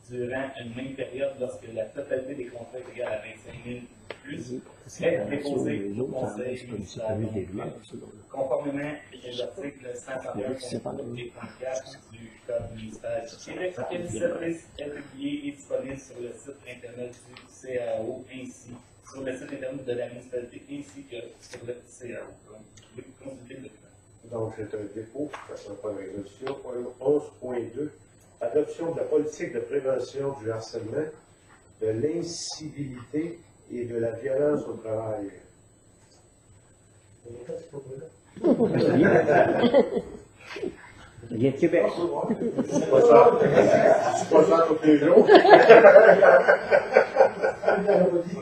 durant une même période lorsque la totalité des contrats est égale à 25 000 plus est déposée au Conseil municipal. Conformément aux articles 131 et 34 du Code municipal du Québec, cette liste est publiée et disponible sur le site Internet du CAO ainsi sur le site Internet de la municipalité ainsi que sur le CAO. Donc, vous pouvez consulter le document. Donc, c'est un dépôt, ça ne sera pas une résolution. Point 11.2, adoption de la politique de prévention du harcèlement, de l'incivilité et de la violence au travail. Il vient de Québec. C'est pas ça tous les jours.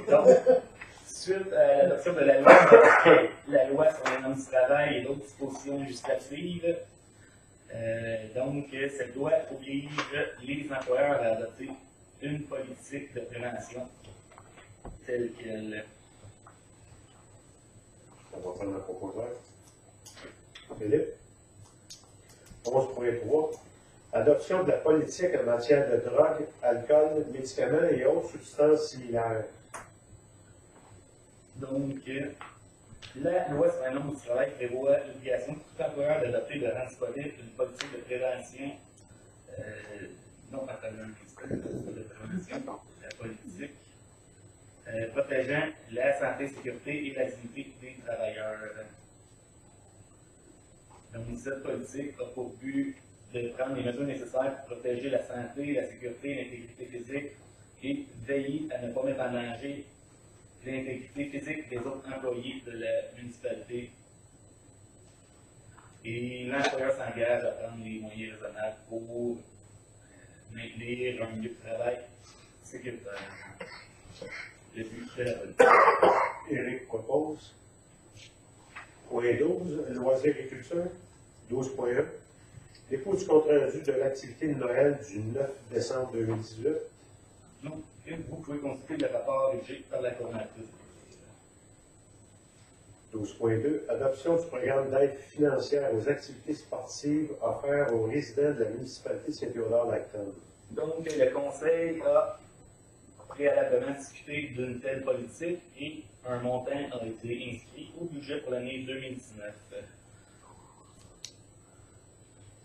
Donc, suite à l'adoption de la loi sur les normes du travail et d'autres dispositions législatives, donc, cette loi oblige les employeurs à adopter une politique de prévention telle qu'elle. On va prendre le proposeur. Philippe. 11.3. Adoption de la politique en matière de drogue, alcool, médicaments et autres substances similaires. Donc, la loi sur la norme du travail prévoit l'obligation de tout employeur d'adopter de rendre disponible une politique de prévention, non partageant une politique de prévention, la politique, protégeant la santé, sécurité et la dignité des travailleurs. Donc, cette politique a pour but de prendre les mesures nécessaires pour protéger la santé, la sécurité et l'intégrité physique et veiller à ne pas mettre en danger l'intégrité physique des autres employés de la municipalité. Et l'employeur s'engage à prendre les moyens raisonnables pour maintenir un milieu de travail sécuritaire. Le but de la politique. Éric propose. Point 12, loisirs et culture. 12.1. Dépôt du compte rendu de l'activité de Noël du 9 décembre 2018. Donc, vous pouvez consulter le rapport rédigé par la coordonnatrice. 12.2. Adoption du programme d'aide financière aux activités sportives offert aux résidents de la municipalité de Saint-Théodore-Lacton. Donc, le Conseil a préalablement discuté d'une telle politique et un montant a été inscrit au budget pour l'année 2019.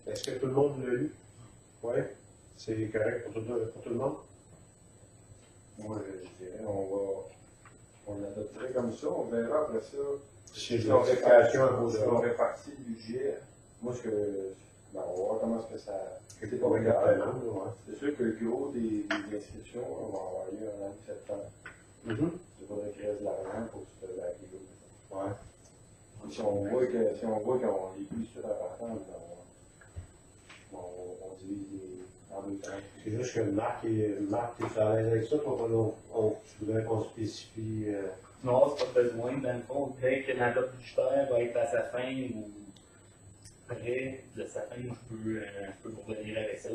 Est-ce que tout le monde l'a lu? Oui. C'est correct pour tout le monde? Moi, je dirais, on l'adopterait comme ça, on verra après ça. C'est Si on justification répartit le budget, moi, on va voir comment est-ce que ça. C'est pas exactement, C'est sûr que le gros des inscriptions, on va envoyer en année septembre. ouais. Il faudrait qu'il reste de l'argent pour se baquer l'eau. Ouais. Si on voit qu'on les plus sur la patente, on divise en deux temps. C'est juste que Marc est à l'aise avec ça, tu voudrais qu'on spécifie. Non, c'est pas besoin. Dans le fond, dès que l'enveloppe budgétaire va être à sa fin ou près de sa fin, je peux vous revenir avec ça.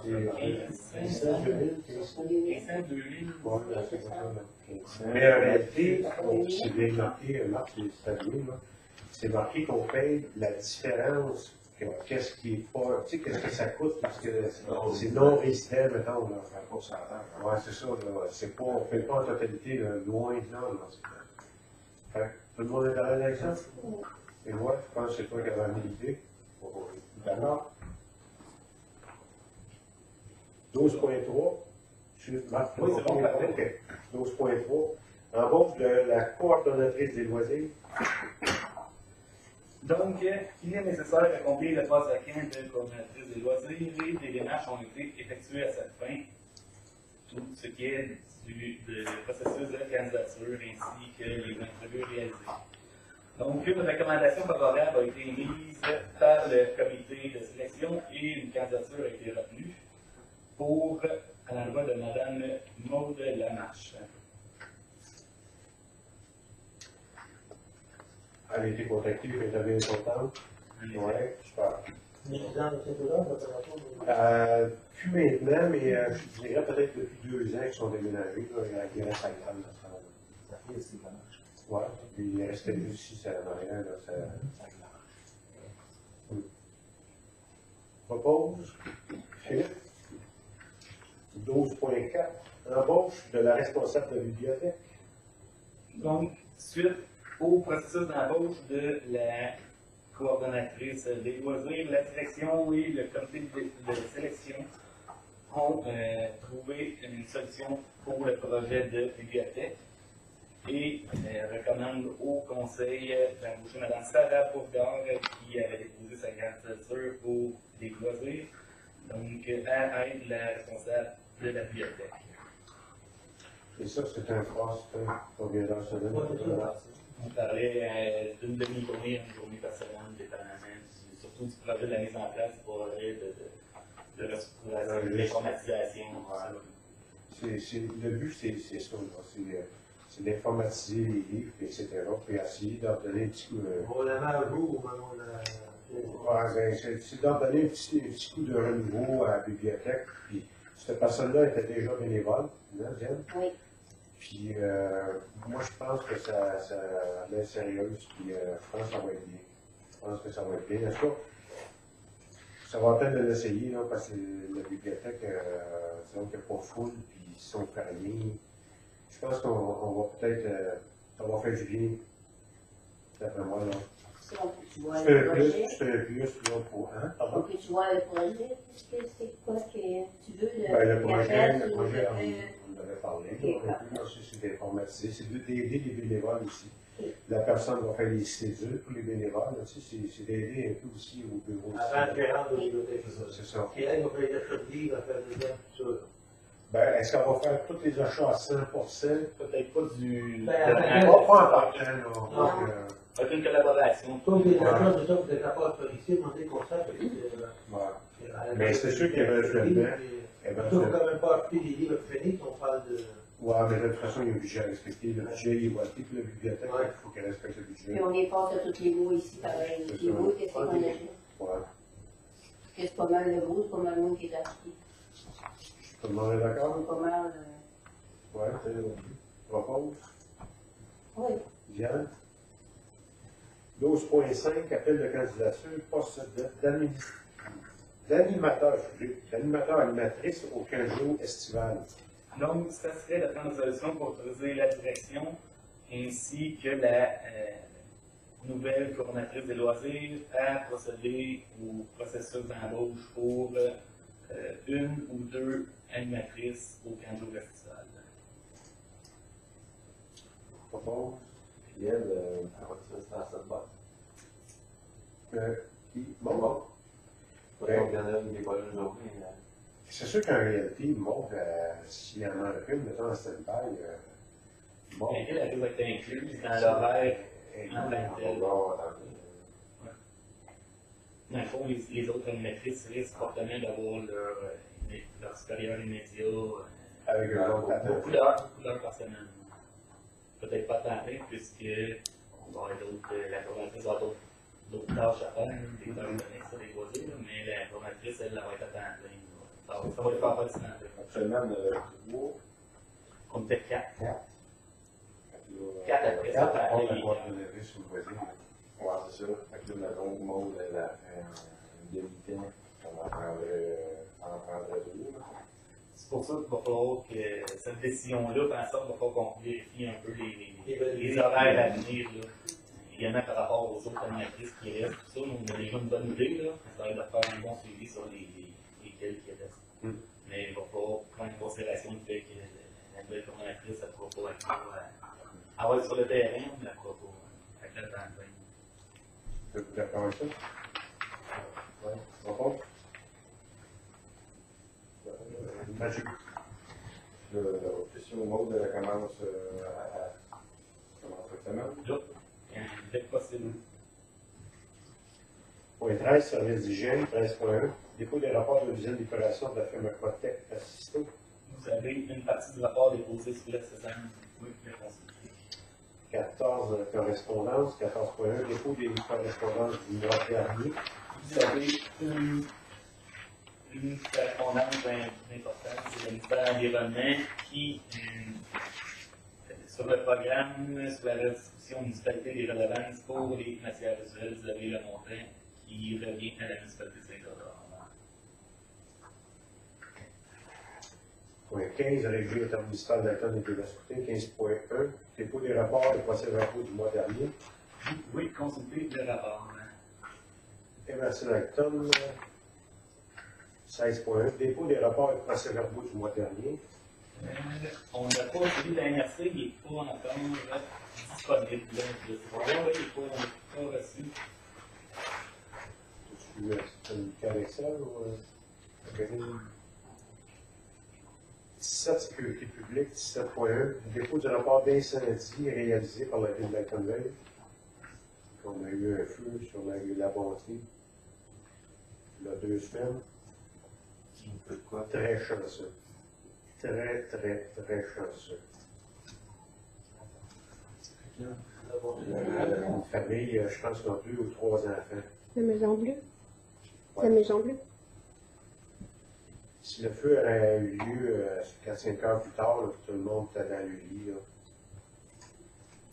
C'est 1500, 2000, 1500, 2000. Ouais, c'est comme ça. Mais en réalité, c'est bien marqué, Marc, c'est statué, là. C'est marqué qu'on paye la différence qu'est-ce qui est pas, tu sais, qu'est-ce que ça coûte, parce que c'est non résident, mettons, là. Ouais, c'est ça, là. C'est pas, on ne fait pas en totalité, là, loin de là, là. Fait que, tout le monde est d'accord avec ça? Et moi, je pense que c'est toi qui avais amené l'idée. D'accord? 12.3. Marc, Oui, c'est bon, parfait. OK. 12.3. Embauche de la coordonnatrice des loisirs. Donc, il est nécessaire d'accomplir le poste vacant de coordonnatrice des loisirs et des démarches ont été effectuées à cette fin. Tout ce qui est du processus de candidature ainsi que les entrevues réalisées. Donc, une recommandation favorable a été émise par le comité de sélection et une candidature a été retenue pour à l'endroit de Mme Maude Lamarche. Elle a été contactée, puis elle était bien contente. Oui, super. Plus maintenant, mais je dirais peut-être depuis 2 ans qu'ils sont déménagés. Là, il reste à Grande, ça fait aussi dommage. Oui, puis il restait juste ici, ça n'a rien, là, ça. Propose. Philippe. 12.4. Embauche de la responsable de la bibliothèque. Donc, suite au processus d'embauche de la coordonnatrice des loisirs, la direction et le comité de sélection ont trouvé une solution pour le projet de bibliothèque et recommandent au conseil d'embaucher Mme Sarah Bourgard qui avait déposé sa candidature pour des loisirs, donc à être la responsable de la bibliothèque. Et ça, c'est un poste combien d'heures semaine? On parlait d'une demi-journée à une journée par semaine, dépendamment, surtout du projet de la mise en place pour de restructuration, de l'informatisation. Le but, c'est ça, c'est d'informatiser les livres, etc., puis essayer d'en donner un petit coup. C'est d'en donner un petit coup de renouveau à la bibliothèque. Puis cette personne-là était déjà bénévole, hein, Diane? Oui. Puis moi, je pense que ça a l'air sérieuse, puis je pense que ça va être bien. Je pense que ça va être bien. Est-ce que ça va la peine de l'essayer, là, parce que la bibliothèque, disons qu'il n'y a pas full, puis ils sont fermés. Je pense qu'on va peut-être, ça va faire du bien, d'après moi, là. Si on peut-tu voir C'est le un projet? plus, là, pour, hein? On Pardon? peut-tu voir le projet? C'est quoi que tu veux? Ben, le projet, l'appel, on ou en avait parlé. Ok, Là, c'est d'informatiser, c'est d'aider les bénévoles aussi. Ok. La personne va faire les cédules pour les bénévoles, tu sais, c'est d'aider un peu aussi au bureau. Avant de gérante de bibliothèque. C'est ça. Et elle va faire des achats de livres, elle va faire des gens, tout ça. Ben, est-ce qu'elle va faire tous les achats à 100%? Peut-être pas du. Ben, Elle va pas en partant, là. Non. Donc, Avec une collaboration. Toi, les achats, c'est ça, vous êtes capable de faire ici, on dit qu'on sait. ouais. Mais c'est sûr qu'éventuellement, Il ne faut quand même pas acheter des livres finis, on parle de. ouais, mais de toute façon, il y a un budget à respecter. Le budget, il est voté pour la bibliothèque, Ouais. il faut qu'elle respecte le budget. Puis on les passe à tous les mots ici, par les mots, qu'est-ce qu'on a dit? Ouais. Que c'est pas mal le gros, c'est pas mal le monde qui est acheté. Tout le monde est d'accord? C'est pas mal. Ouais, propose. Oui. Diane. 12.5, appel de candidature, poste d'animateur, animatrice au 15 jours estival. Donc, ça serait de prendre une solution pour autoriser la direction ainsi que la nouvelle coordonnatrice des loisirs à procéder au processus d'embauche pour une ou deux animatrices au 15 jours festival. Propose. Puis elle, elle va se rester dans cette boîte. Bon. Ouais. On vient d'elle, il est pas là une journée. C'est sûr qu'en réalité, Maud, s'il en manque une, mettons en stand-by, Maud. Elle a toujours été incluse dans l'horaire en tant que tel. Dans le fond, les autres animatrices risquent fortement d'avoir leur supérieur immédiat Avec un autre beaucoup d'heures par semaine. Peut-être pas tant plein, puisque on va avoir la coordonnatrice va avoir d'autres tâches à faire, des tâches de ça, des loisirs, mais la coordonnatrice, elle, va être à temps plein. Ça va lui faire pas de temps plein. Actuellement, On était 4. 4 après ça, 4 par on année. va lever sur le voisin. ouais, c'est ça. Fait que là, mettons, Maud, elle a fait demi-temps, ça en prendrait deux. Là. C'est pour ça qu'il va falloir que cette décision-là, par exemple, il va falloir qu'on vérifie un peu les horaires à venir. Là. Également par rapport aux autres animatrices qui restent, tout ça, on a déjà une bonne idée. Là. Ça va être de faire un bon suivi sur lesquels qui restent. Mais il va falloir prendre en considération le fait que la nouvelle animatrice, elle ne pourra pas être sur le terrain, mais elle ne pourra pas avec le temps de bain. Vous êtes d'accord avec ça? Oui. Bon. Mathieu. La question au mode commence cette semaine. Là, dès que possible. Point 13, service d'hygiène, 13.1. Dépôt des rapports de visite d'épuration de la firme Aquatec Assisto. Vous avez une partie du rapport déposé sur la SSM. Oui, le consulter. 14, correspondance. 14.1, dépôt des correspondances du mois dernier. Vous avez une correspondance importante, c'est le ministère de l'Environnement qui, sur le programme, sur la restitution municipalité des redevances pour les matières visuelles, vous avez le montant qui revient à la municipalité de Saint-Laurent. Point 15, régie intermunicipale d'Alton et de la Sûreté. 15.1, dépôt des rapports et procès-verbaux du mois dernier. Vous pouvez consulter le rapport. MRC d'Alton. 16.1, dépôt des rapports et procès-verbaux du mois dernier. On n'a pas celui de la MRC, il n'est pas encore disponible. Je sais pas, il n'est pas reçu. Tu as une avec ça ou 17, sécurité publique, 17.1, dépôt du rapport d'incendie réalisé par la ville d'Altonville. On a eu un feu sur la Bonté il y a 2 semaines. Très chanceux. Très chanceux. Une famille, je pense qu'on a 2 ou 3 enfants. La Maison Bleue? Ouais. La Maison Bleue? Si le feu aurait eu lieu 4-5 heures plus tard, là, tout le monde était dans le lit. Là.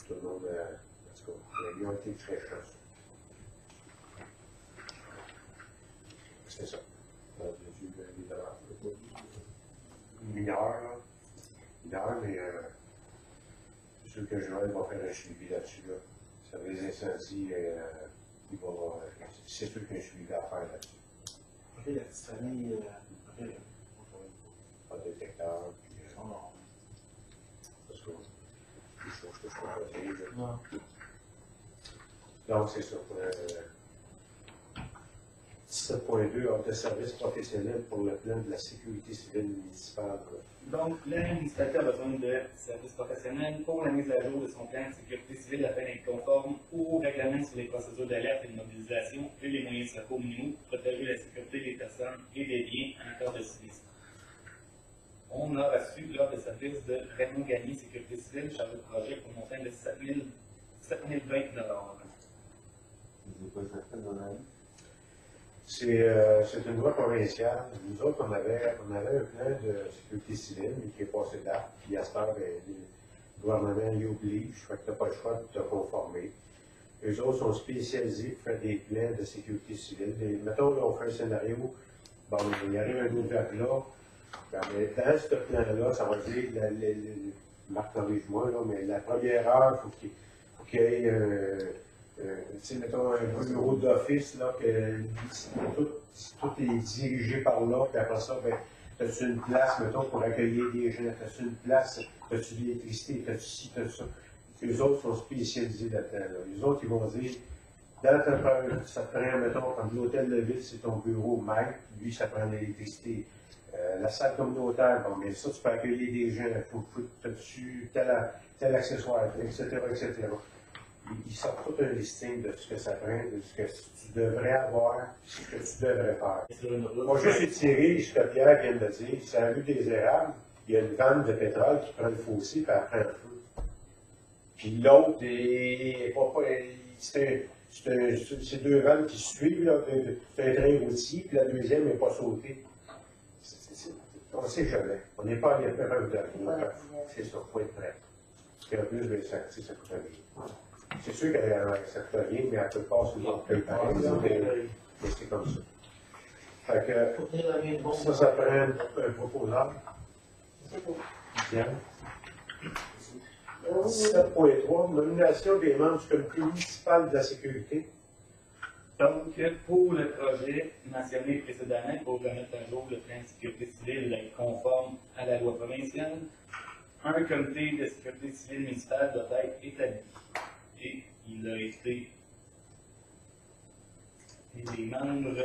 Tout le monde, en tout cas, ils ont été très chanceux. C'est ça. Mineur, mais c'est sûr que Joël va faire un suivi là-dessus. Là. Ça va les incendies, c'est sûr qu'il y a un suivi à faire là-dessus. Ok, la petite famille. Pas de détecteur, puis parce que des choses que je peux pas dire. Non. Donc, c'est ça. 17.2, ordre de service professionnel pour le plan de la sécurité civile municipale. Donc, la municipalité a besoin de services professionnels pour la mise à jour de son plan de sécurité civile afin d'être conforme aux règlements sur les procédures d'alerte et de mobilisation et les moyens de secours minimaux pour protéger la sécurité des personnes et des biens en cas de sinistre. On a reçu l'ordre de service de Raymond Gagné, sécurité civile, chargé de projet pour un montant de 7 020 $. C'est une loi provinciale. Nous autres, on avait un plan de sécurité civile, mais qui est passé date. Puis à ce temps, le gouvernement y oblige, fait que tu n'as pas le choix de te conformer. Eux autres sont spécialisés pour faire des plans de sécurité civile. Mettons, là, on fait un scénario, bon, il y arrive un autre verglas. Mais dans ce plan-là, ça va dire, Marc, corrige-moi, mais la première heure, il faut qu'il y ait mettons un bureau d'office, là, que tout est dirigé par là, puis après ça, ben, as-tu une place, mettons, pour accueillir des gens, as-tu une place, as-tu de l'électricité, as-tu ci, as-tu ça. Les autres sont spécialisés là-dedans. Là. Les autres, ils vont dire, ça te prend, mettons, comme l'hôtel de ville, c'est ton bureau maître, lui, ça prend l'électricité. La salle communautaire, bon, mais ça, tu peux accueillir des gens, as-tu tel accessoire, etc., etc. Ils sortent tout un listing de ce que ça prend, de ce que tu devrais avoir, ce que tu devrais faire. Moi, je suis tiré ce que Pierre vient de dire. C'est la rue des Érables, il y a une vanne de pétrole qui prend le fossé et elle prend le feu. Puis l'autre, c'est 2 vannes qui se suivent, là, c'est un train routier, puis la deuxième n'est pas sautée. On ne sait jamais. On n'est pas à l'épreuve de rien. C'est ça, il faut être prêt. Puis en plus, ça coûte rien. C'est sûr qu'elle ne coûte rien, mais elle peut passer sur le paye par exemple, mais c'est comme ça. Fait que, Faut tenir la main de bon. ça prend un proposable. C'est beau. Bien. Oh, 7.3, nomination des membres du comité municipal de la sécurité. Donc, pour le projet mentionné précédemment, pour remettre à jour le plan de sécurité civile conforme à la loi provinciale, un comité de sécurité civile municipale doit être établi. Et il a été. Et les membres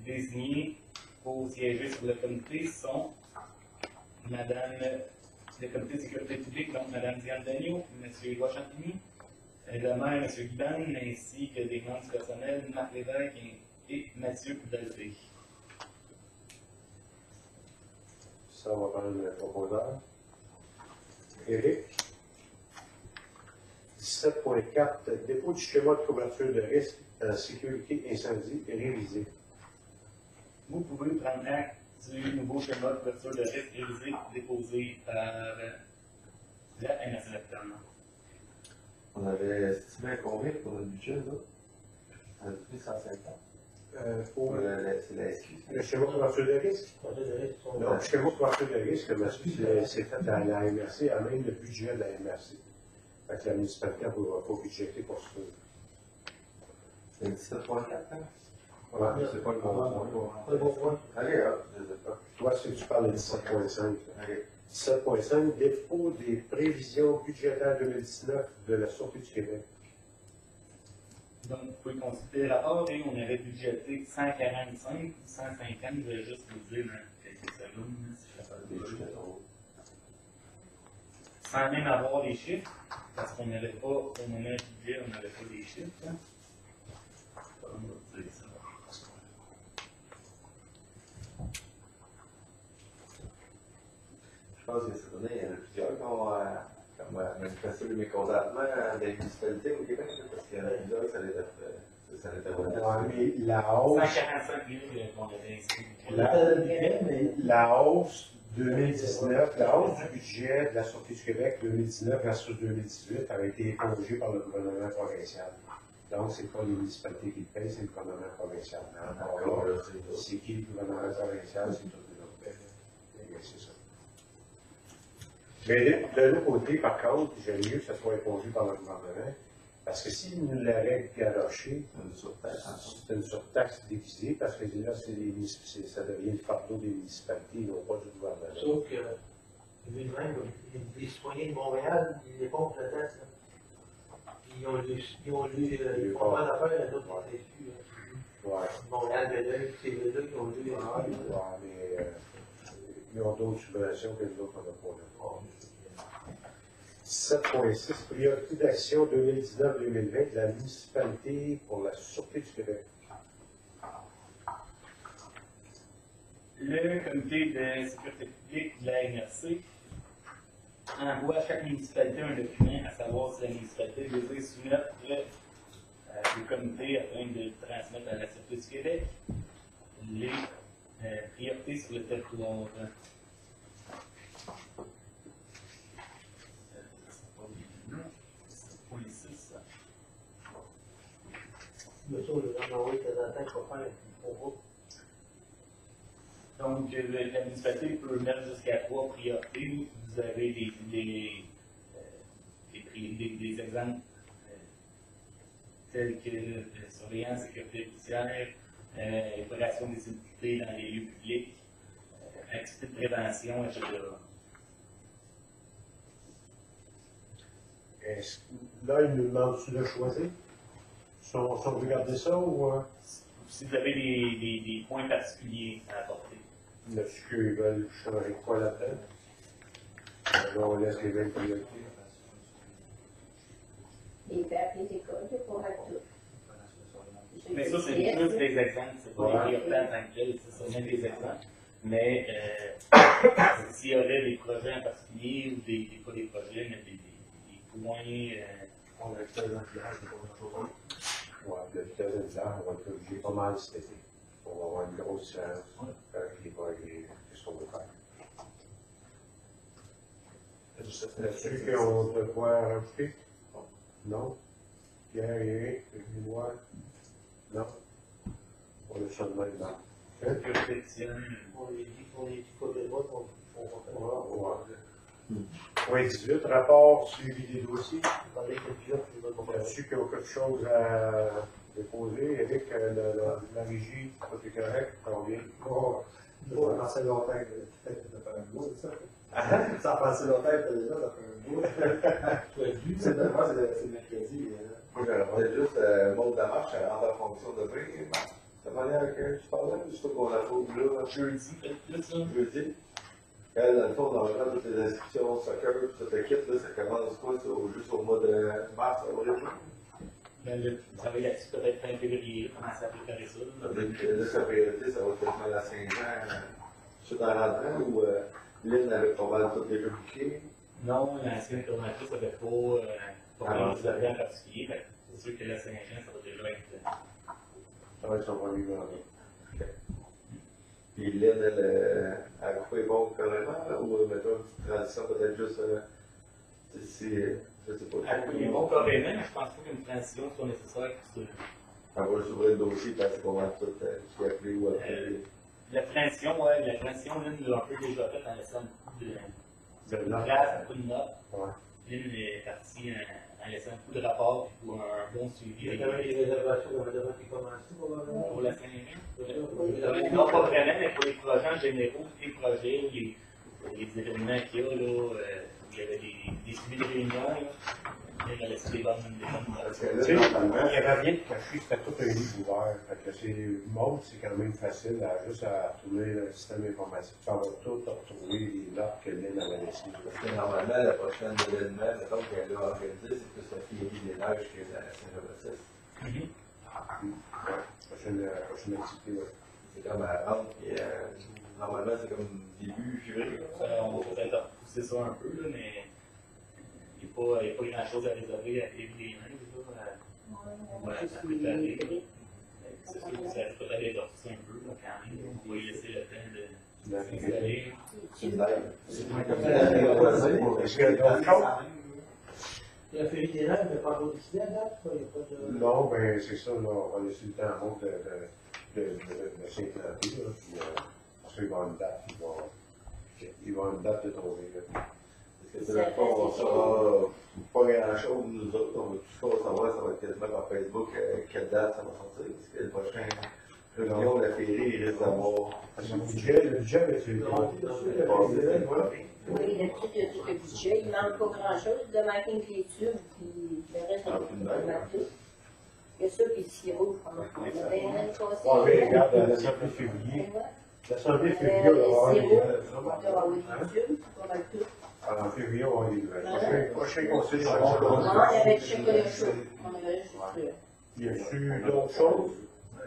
désignés pour siéger sur le comité sont Madame, le comité de sécurité publique, donc Mme Diane Dagneau, M. Éloi Champigny, le maire, M. Guiban, ainsi que des membres du personnel, Marc Lévesque et Mathieu Dalzé. Ça, on va prendre le proposeur. Éric. 17.4, dépôt du schéma de couverture de risque en sécurité incendie révisé. Vous pouvez prendre acte du nouveau schéma de couverture de risque révisé déposé par la MRC On avait estimé combien pour notre budget, là? On a pris 150. Pour C'est la SQ. le schéma de couverture de risque? Non, le schéma de couverture de risque, c'est fait dans la MRC, à même le budget de la MRC. Fait que la municipalité ne pourra pas budgéter pour ça. C'est 17.4, hein? Ouais. C'est pas le bon point. Pas le bon point. Allez, hop, je sais pas. Toi, si tu parles de 17.5. Allez. 17.5, dépôt des prévisions budgétaires 2019 de la Sûreté du Québec. Donc, vous pouvez consulter le rapport et on avait budgété 145 ou 150, je vais juste vous dire dans quelques secondes si je fais pas Des de budgets budget. trop. Sans même avoir les chiffres, parce qu'on n'avait pas, au moment du budget, on n'avait pas les chiffres. Hein. On va dire ça. Je pense que cette année, il y en a plusieurs qui ont manifesté le mécontentement des municipalités au Québec, parce qu'il y en a plusieurs qui ça l'était vraiment. Ouais, mais la hausse, 145 000 qu'on avait inscrit. la hausse 2019, la hausse du budget de la Sûreté du Québec 2019 versus 2018 avait été épongée par le gouvernement provincial. Donc, c'est pas les municipalités qui le payent, c'est le gouvernement provincial. Alors là, c'est qui le gouvernement provincial? C'est tout les autres. C'est ça. Mais de l'autre côté, par contre, j'aime mieux que ça soit épongé par le gouvernement, parce que s'il nous l'aurait garoché, c'est une surtaxe déguisée, parce que là, ça devient le fardeau des municipalités, non pas du gouvernement. Sauf que, vu de même, les citoyens de Montréal, ils répondent la taxe. Ils ont lu pas mal d'affaires, d'autres ont vécu. Ouais. Montréal, Belleuil, c'est eux qui ont lu. Ouais, mais ils ont d'autres subventions que nous autres, on n'a pas. 7.6, priorité d'action 2019-2020 de la municipalité pour la Sûreté du Québec. Le comité de sécurité publique de la MRC envoie à chaque municipalité un document à savoir si la municipalité désire soumettre au comité afin de le transmettre à la Sûreté du Québec les priorités sur le territoire. Le saut, le gendarmerie, de temps en temps, il faut faire un groupe. Donc, la municipalité peut mettre jusqu'à 3 priorités. Vous avez des exemples tels que surveillance, sécurité routière, opération des sécurités dans les lieux publics, activités de prévention, etc. Là, ils nous demandent-tu de choisir? Si on veut garder ça ou Si vous avez des points particuliers à apporter. est-ce qu'ils veulent changer quoi là-dedans? Là, on laisse les mêmes priorités. Et faire les écoles pour être tout. Mais ça, c'est plus des exemples, c'est pas des priorités en tant que telles, c'est seulement des exemples. Mais s'il y avait des projets en particulier, ou pas des projets, mais des points. On a fait un village, c'est pas grand-chose. Ouais, le vitesse de village, on va être obligé pas mal cet été. On va avoir une grosse séance avec les projets, qu'est-ce qu'on veut faire. Là-dessus qu'on peut quoi rajouter? Non? Pierre, Eric, moi? Non? On a ça de même, non? Répétitionne. Pour les petits côtés de vote, on va faire. Point 18, rapport suivi des dossiers. Dans les pilotes, je vais pas Là-dessus, qu'il y a quelque chose à déposer. Eric, la régie, tout est correct, combien? Bon, ça a passé longtemps que ça fait un bout, c'est ça? Ça a passé longtemps que déjà, ça fait un bout. C'est mercredi. Moi, j'aimerais juste mot de la marche en fonction de prix. Ça va aller avec tu parlais, je sais qu'on la trouve là. Jeudi, plus ça. Jeudi. Elle, dans le fond, dans toutes les inscriptions soccer, toute l'équipe, là, ça commence quoi, juste au mois de mars, avril? Ben, là, travailler là-dessus peut-être fin février, commencer à préparer ça. Ça veut dire que là, sa priorité, ça va peut-être mal à 5 ans, tout en rentrant, ou Lynn avait pas mal tout déjà bouqué? Non, l'ancienne tournatrice n'avait pas des arrières particuliers. Fait que c'est sûr que la 5 ans, ça va déjà être. Ça va être son premier jour. Puis Lynn, elle a coupé bon carrément, ou mettons une petite transition, peut-être juste, si, je sais pas. Il est bon carrément, mais je pense pas qu'une transition soit nécessaire pour ça. On va juste ouvrir le dossier, parce que c'est pas mal tout qui a appelé ou appelé. La transition, Lynn l'a un peu déjà faite en laissant beaucoup de place, beaucoup de notes. Ouais. Lynn est partie en laissant beaucoup de rapports pour un bon suivi. Il y avait des réservations qui commençaient probablement. Pour la fin d'année. Non, pas vraiment, mais pour les projets en généraux, tous les projets, les événements qu'il y a, là, il y avait des suivis de réunions, là. Il a laissé des bonnes Tu sais, il n'y avait rien de caché, c'était tout un livre ouvert. Fait que c'est monde, c'est quand même facile juste à tourner le système informatique. Tu vas tout retrouver les notes que Lynn avait laissées. Parce que normalement, la prochaine événement, mettons qu'elle a organisé, c'est plus la féerie des neiges que la Saint-Jean-Baptiste. Prochaine activité, ouais. C'est comme à rendre, puis normalement, c'est comme début février. On va peut-être pousser ça un peu, là, mais il n'y a pas grand-chose à réserver à Février des Neiges. Ça peut tarder. C'est sûr que ça peut aller dortir un peu, là, quand même. On va y laisser le temps de s'installer. C'est une live. Est-ce qu'il y a d'autres choses? Il a fait des rêves, mais pas encore décidé à date, quoi. Il n'y a pas de. Non, ben c'est ça, là, on va laisser le temps à l'autre de s'implanter, là, puis parce qu'il va y avoir une date, il va y avoir une date de tomber, là. Parce que c'est la fois, on saura pas grand-chose, nous autres, on va tout savoir, ça va être quasiment par Facebook, quelle date ça va sortir, parce que le prochain réunion de la féerie, il risque d'avoir. Parce que le budget, ben, c'est Oui, d'habitude, il y a tout le budget. Il manque pas grand-chose. Il doit manquer une clôture, puis le reste, on peut tout. Il y a ça, puis le sirop, je pense. On a bien l'année passée. Oui, regarde, l'Assemblée février. L'Assemblée février, on va avoir des nouvelles. On va avoir des tubes, pas mal tout. En février, on va avoir des nouvelles. Prochain conseil, ça va Non, être. il y avait le chocolat chaud. On avait juste ça. Y a-tu d'autres choses?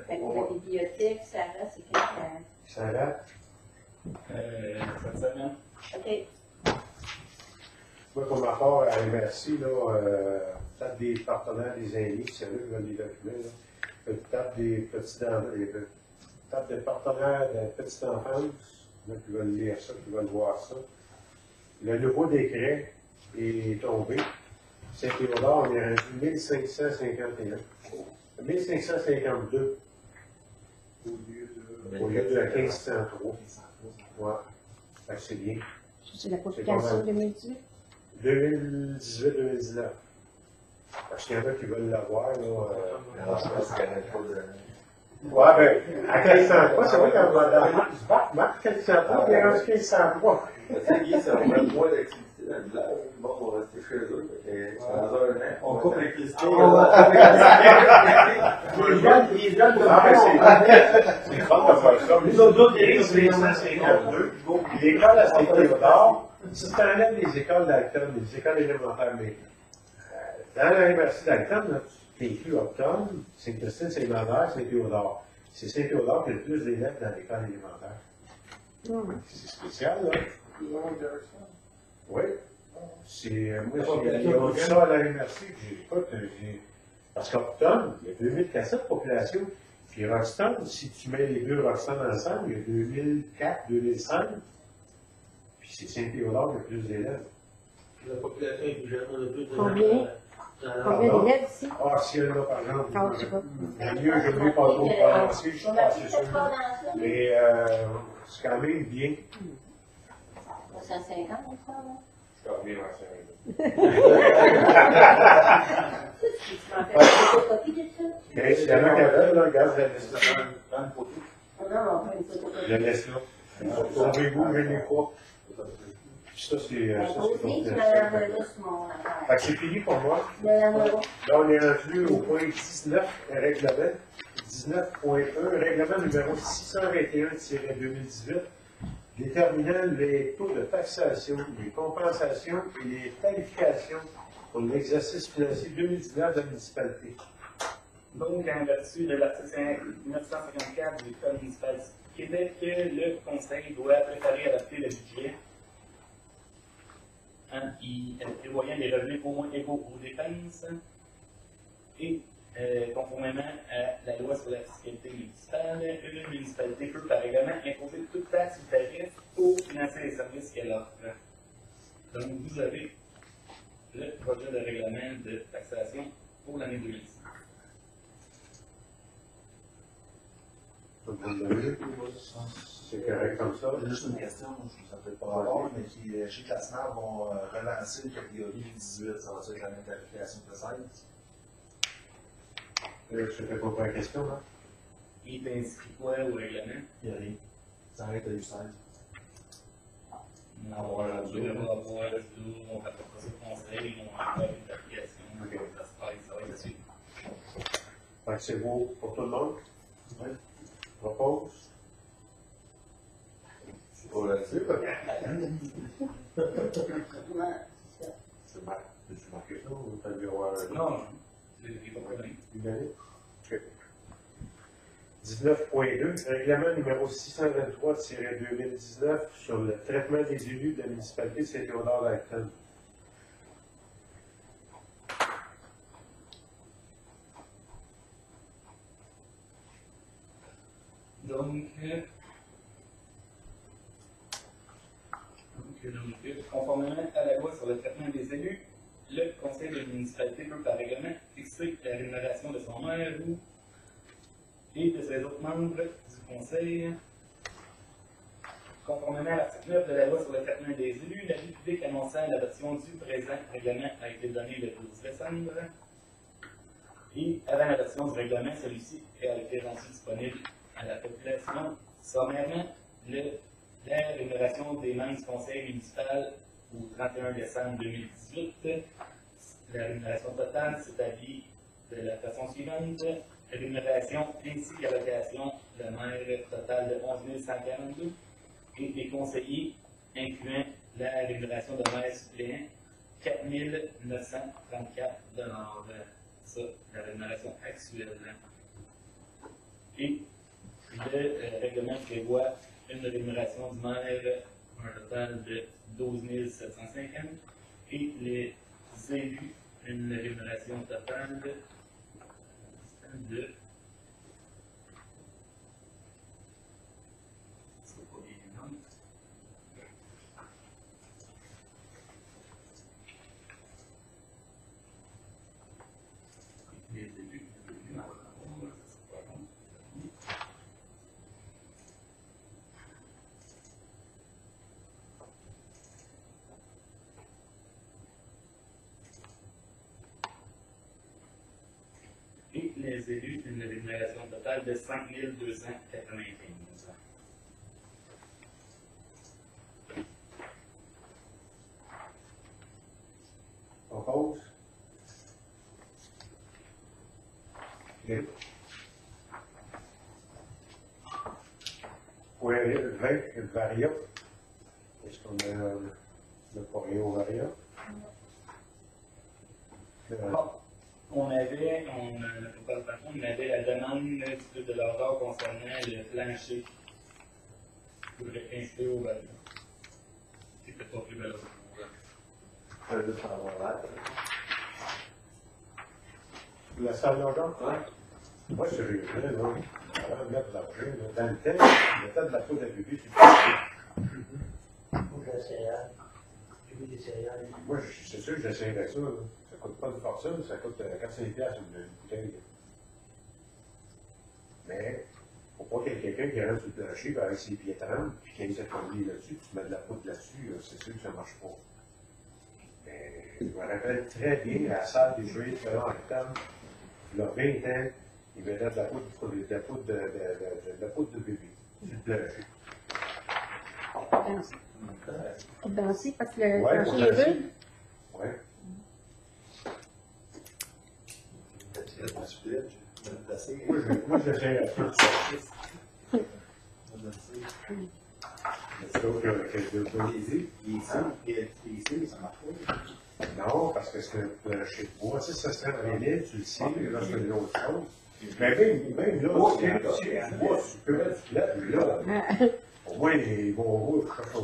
Fait que la bibliothèque, Sarah, c'est quelqu'un. Sarah? Cette semaine. OK. Moi, pour ma part, à MRC, là, peut-être des partenaires, des aînés, si eux veulent des documents, là. Peut-être des peut-être des partenaires de la petite enfance, là, qui veulent lire ça, qui veulent voir ça. Le nouveau décret est tombé. Saint-Théodore, on est rendu 1551. 1552 au lieu de 1503. Ouais. Fait que c'est bien. C'est la publication 2018. 2018-2019. Parce qu'il y en a qui veulent l'avoir, là. Je pense qu'il y a un peu de. Ouais, ben, à 1503, c'est vrai qu'on va dans Marc se battre. Marc, 1503, il est rendu 1503. Tu sais, Guy, ça va faire moins d'activité dans le village. Bon, on va rester chez eux. Dans un an, On coupe l'électricité. Les jeunes, c'est fun de faire ça. Les autres, Eric, c'est 1552. L'école à Saint-Théodore, si tu enlèves les écoles d'Alton, les écoles élémentaires, mais dans l'université d'Alton, tu inclus Octon, Saint-Christine, Saint-Mandeur, Saint-Théodore. C'est Saint-Théodore qui a le plus d'élèves dans l'école élémentaire. C'est spécial, là. Oui. Moi, j'ai vu ça à l'université, parce qu'Octon, il y a 2400 de population. Puis Roxton, si tu mets les deux Roxton ensemble, il y a 2004, 2005. Puis c'est Saint-Théodore qui a plus d'élèves. La population est plus jeune, on a plus de. Combien? Combien d'élèves ici? Ah, si elle là, par exemple. Ah, je sais pas. Mieux, je ne voulais pas trop prononcer, je suis On pas a assez pris sûr. cette tendance-là. Mais c'est quand même bien. 150, on croit, là. Je reviens dans 5 minutes. Tu m'en fais une photocopie de ça? Mais s'il y en a qui avaient, là, regarde, je la laisse là. Dans une photo. Non, on fait une photocopie. Je la laisse là. Trouvez-vous, je n'ai pas. Puis ça, c'est. Ça, Aussi, c'est tu donc, m'as envoyé sur mon affaire. Fait que c'est fini pour moi. Il y en a un. Là, on est rendu au point 19, règlement. 19.1, règlement numéro 621-2018, déterminant les taux de taxation, les compensations et les tarifications pour l'exercice financier 2019 de la municipalité. Donc, en vertu de l'article 954 du Code municipal du Québec, le Conseil doit préparer et adopter le budget en y prévoyant des revenus au moins égaux aux dépenses et conformément à la loi sur la fiscalité municipale, une municipalité peut par règlement imposer toute taxe ou tarif pour financer les services qu'elle offre. Donc, vous avez le projet de règlement de taxation pour l'année 2019. C'est correct comme ça. Juste une question, je ne sais peut-être pas rapport, mais qui, chez Classement, vont relancer une catégorie 18, ça va être la même tarification que 16. Je ne fais pas la question, là. Il est inscrit quoi au règlement? Il n'y a rien. Ça arrête à 16. On va avoir le tour, on va faire ça au conseil, on va faire une application, ça se passe, ça va être là-dessus. Fait que c'est beau pour tout le monde. Oui. Propose. C'est pas là-dessus, quoi. C'est marqué ça ou t'as dû avoir un Non, il n'y a pas de problème. une année? OK. 19.2, règlement numéro 623-2019 sur le traitement des élus de la municipalité de Saint-Théodore-d'Acton. Donc, conformément à la loi sur le traitement des élus, le conseil de municipalité peut par règlement fixer la rémunération de son maire et de ses autres membres du conseil. Conformément à l'article 9 de la loi sur le traitement des élus, l'avis public annonçant l'adoption du présent règlement a été donné le 12 décembre. Et avant l'adoption du règlement, celui-ci a été rendu disponible à la population. Sommairement, la rémunération des membres du conseil municipal au 31 décembre 2018, la rémunération totale s'établit de la façon suivante. Rémunération ainsi qu'allocation de maire totale de 11 142 et des conseillers, incluant la rémunération de maire suppléant, 4 934 $. Ça, la rémunération actuelle. Et le règlement prévoit une rémunération du maire, un total de 12 750, et les élus, une rémunération totale de et les élus, une rémunération totale de 5 295. On pause. OK. Point 20, Varia. Est-ce qu'on n'a pas rien au Varia? On avait la demande de leur part concernant le plancher pour le inscrire au bâtiment. C'était pas plus belle. La salle d'argent? Ouais. Moi, je suis là, avant de mettre de l'argent, dans le temps, le temps de la faute à bébé, c'est Ou de la céréale. J'ai vu des céréales. moi, c'est sûr que j'essaierais ça. Là. coûte pas une fortune, ça coûte 400$ une bouteille. Mais, faut pas qu'il y ait quelqu'un qui rentre sur le plancher avec ses pieds trempés, puis qu'il y ait des ateliers là-dessus, tu mets de la poudre là-dessus, c'est sûr que ça ne marche pas. Mais, je me rappelle très bien la salle des jeux de octobre, il y a 20 ans, ils mettaient de la poudre de bébé sur le plancher. Pour danser, parce que le Ouais, plancher est rude. Ouais. Moi, j'essaie à faire ça. Non, parce que c'est chez moi, tu sais, ça serait réel, tu le sais, là, c'est une autre chose. Mais même là, tu peux mettre du lait, là. Au moins, ils vont voir, je cherche pas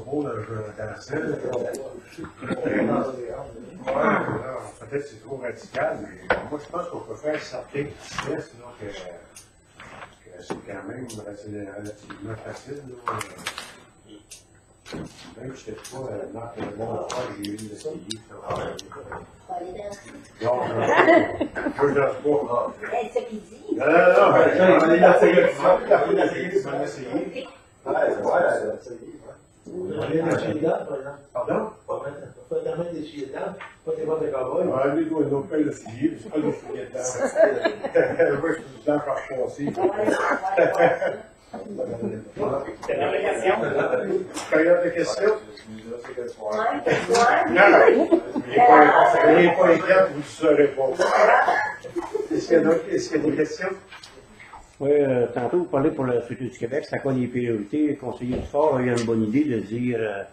dans la scène. Peut-être que c'est trop radical, mais moi, je pense qu'on peut faire certains petits tests, là, que c'est quand même relativement facile, là. Même si je n'étais pas Marc le bon frère, j'ai eu l'essayer. Non, je ne danse pas. C'est midi. Non, on est dans ces essayé. Pardon? Pas tellement des sujets de dents, pas des bottes de cowboy. Ah, lui, doit nous faire l'essayer, mais c'est pas des sujets de dents. Moi, je suis tout le temps par passer. Dernière question. Période de questions? Ouais. Non, il n'est pas inquiète, vous ne saurez pas. Est-ce qu'il y a des questions? Oui, tantôt, vous parlez pour le futur du Québec, c'est à quoi les priorités? Le conseiller du Fort a eu une bonne idée de dire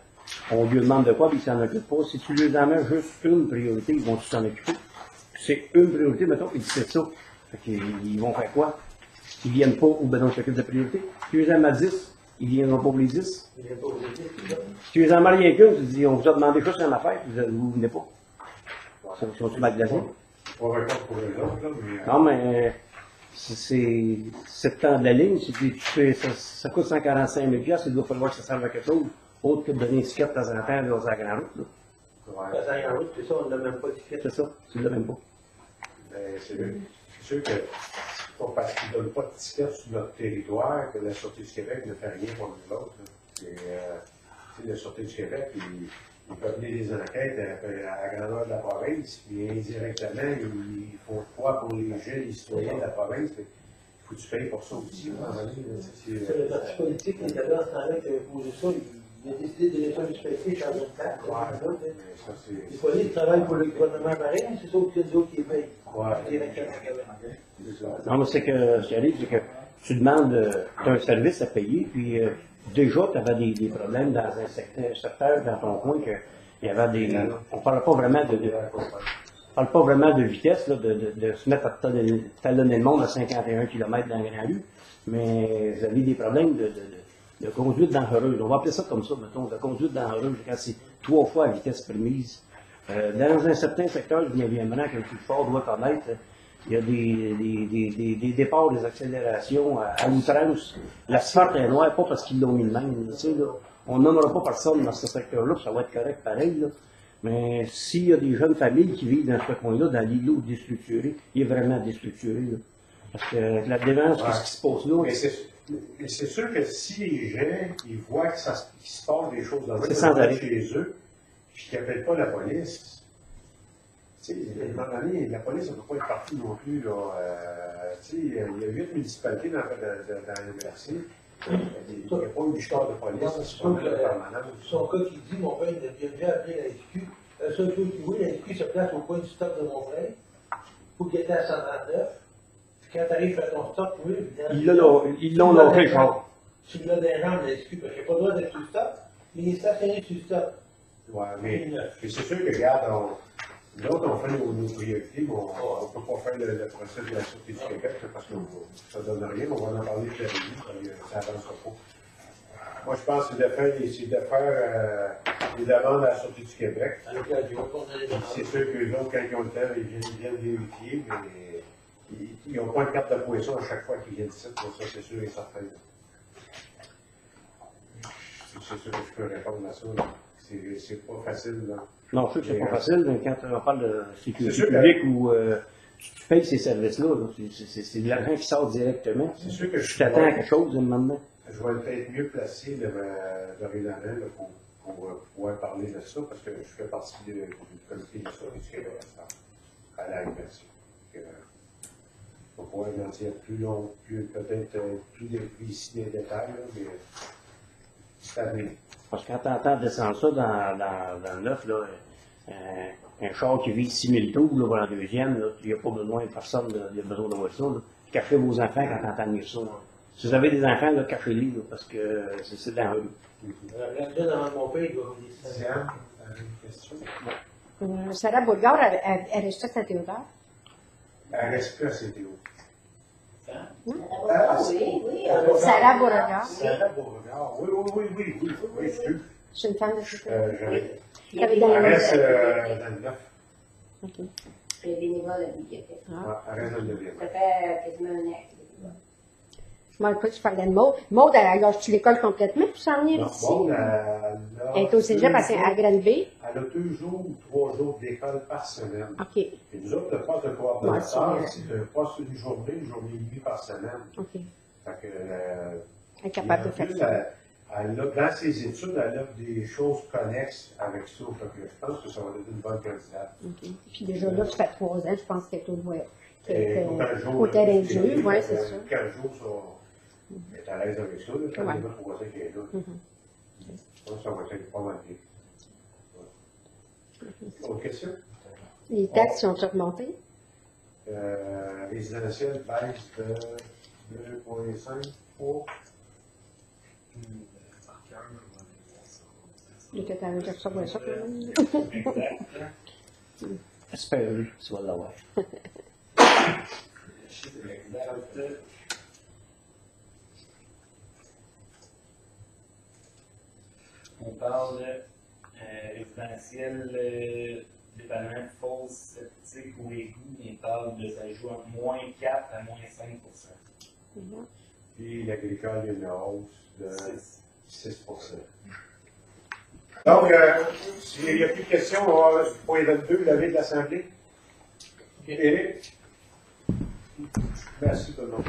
on lui demande de quoi, puis il s'en occupe pas. Si tu lui en mets juste une priorité, ils vont s'en occuper. C'est une priorité, mettons, ils disent ça. Fait qu'ils vont faire quoi? Ils viennent pas, ou ben non, ils s'occupent de la priorité. Si tu les en mets 10, ils viendront pas pour les 10. Si tu les en mets rien qu'une, tu dis on vous a demandé juste une affaire, vous venez pas. Ça sont-tu mal placés? On va répondre pour les autres, là, mais. Non, mais c'est le temps de la ligne. Si tu fais, ça coûte 145 000 $, il doit falloir que ça serve à quelque chose, autre que de donner une ticket de temps en temps dans la grande route. Ouais. C'est ça, on n'a même pas de ticket. C'est ça, tu ne l'as même pas. Mais c'est sûr que c'est pas parce qu'ils ne donnent pas de ticket sur notre territoire que la Sûreté du Québec ne fait rien pour nous autres. C'est la Sûreté du Québec, ils peuvent mener des enquêtes à la grandeur de la province, puis indirectement, ils font quoi pour les jeunes, les citoyens de la province. Il faut que tu payes pour ça aussi. C'est le parti politique qui était là en ce temps-là qui avait posé ça. Il a décidé de laisser un spécifique dans une table. Les policiers travaillent pour le gouvernement pareil, c'est ça, ou c'est d'autres qui les payent. Non, mais c'est que ce qui arrive, c'est que tu demandes, tu as un service à payer, puis déjà, tu avais des problèmes dans un secteur, dans ton coin, qu'il y avait des. On ne parle pas vraiment de vitesse, là, de se mettre à talonner le monde à 51 km dans la grande rue, mais vous avez des problèmes de conduite dangereuse. On va appeler ça comme ça, mettons, de conduite dangereuse, quand c'est 3 fois à vitesse permise. Dans un certain secteur, bien évidemment, que le plus fort doit connaître, il y a des départs, des accélérations à outrance. L'asphalte est noire, pas parce qu'ils l'ont mis de même. Tu sais, là, on nommera pas personne dans ce secteur-là, ça va être correct pareil. Là. Mais s'il y a des jeunes familles qui vivent dans ce coin-là, dans l'îlot déstructuré, il est vraiment déstructuré. Là. Parce que la démence, Ouais. ce qui se passe là, Mais c'est sûr que si les gens ils voient qu'il se passe des choses dans C'est sans arrêt. chez eux, puis qu'ils n'appellent pas la police, tu sais, à un moment donné, la police ne peut pas être partie non plus. Là, tu sais, il y a 8 municipalités dans l'université. Il n'y a pas une histoire de police, c'est pas une permanence. Son cas qui dit, mon père, il a déjà appelé la SQ. La seule chose qu'il voit, la SQ se place au coin du stop de mon frère. Il faut qu'il était à 139. Quand tu arrives à ton stop, oui, ils l'ont longé, genre. Tu l'as des jambes, la SQ, parce qu'il n'y a pas le droit d'être sur le stop, mais il est stationné sur le stop. Ouais, mais c'est sûr que, regarde, l'autre, on fait nos priorités, mais on ne peut pas faire le procès de la Sûreté du Québec, parce que ça ne donne rien, on va en parler très vite, ça n'avancera pas. Moi, je pense que c'est de faire des demandes à la Sûreté du Québec. C'est sûr que les autres, quand ils ont le temps, ils viennent vérifier, mais ils n'ont pas une carte de poisson à chaque fois qu'ils viennent ici, pour ça, c'est sûr et certain. C'est sûr que je peux répondre à ça. c'est pas facile, là. Non, je sais que c'est pas facile, mais quand on parle de C'est sécurité sûr que- publique où tu payes ces services-là, là, c'est de l'argent qui sort directement. C'est sûr que Tu t'attends à quelque chose maintenant. Je vais être mieux placé dorénavant là, pour pouvoir parler de ça, parce que je fais partie du comité de ça, du Québec à la MRC. Pour pouvoir en dire plus long, peut-être plus ici des détails, là, mais c'est à venir. Parce que quand tu entends descendre ça dans le neuf, là, un char qui vit 6000 tours là, pour la deuxième, il n'y a pas besoin de personne, il y a besoin de voir ça. Là. Cachez vos enfants quand tu entends mieux ça. Là. Si vous avez des enfants, là, cachez-les, là, parce que c'est dans la rue. Regardez devant mon père, il va vous dire ça. Diane, avez une question? Sarah Bourgard, elle reste à Saint-Théodore. Elle reste plus à CTO. Ah, oui, oui. Sarah Bourgard. Sarah Beauregard. Oui, C'est une femme de Saint-Théodore. Elle reste dans le 9. OK. C'est bénévole à la bibliothèque. Elle reste dans le 9. Ça fait quasiment un an. Moi, écoute, je parlais de Maud. Maud, elle lâche-tu l'école complètement pour s'en venir ici? Bon, Elle est au cégep à Granby. Elle a 2 jours ou 3 jours d'école par semaine. OK. Et nous autres, le poste de coordonnateur, c'est un poste d'une journée et demie par semaine. OK. Fait que, Elle est capable de faire ça. dans ses études, elle a des choses connexes avec ça. Fait que je pense que ça va être une bonne candidate. OK. Puis déjà là, ça fait 3 ans, je pense qu'elle est Au au terrain de jeu. Oui, c'est ça. 15 jours, elle est à l'aise avec ça. Là, quand même, pour voir ça qui est là. Je pense que ça va être pas mal bien. Autre question? Les taxes sont augmentées? Résidentiel baisse de 2,5 pour. Le total, je recevoir ça quand même. Espère-le, tu vas l'avoir. On parle résidentiel, dépendamment de fosse septique ou égout, on parle de ça joue entre moins 4 à moins 5%. Puis l'agricole, il y a une hausse de 6%. Donc, s'il n'y a plus de questions, on va point 22, l'avis de l'Assemblée. Éric? Merci tout le monde.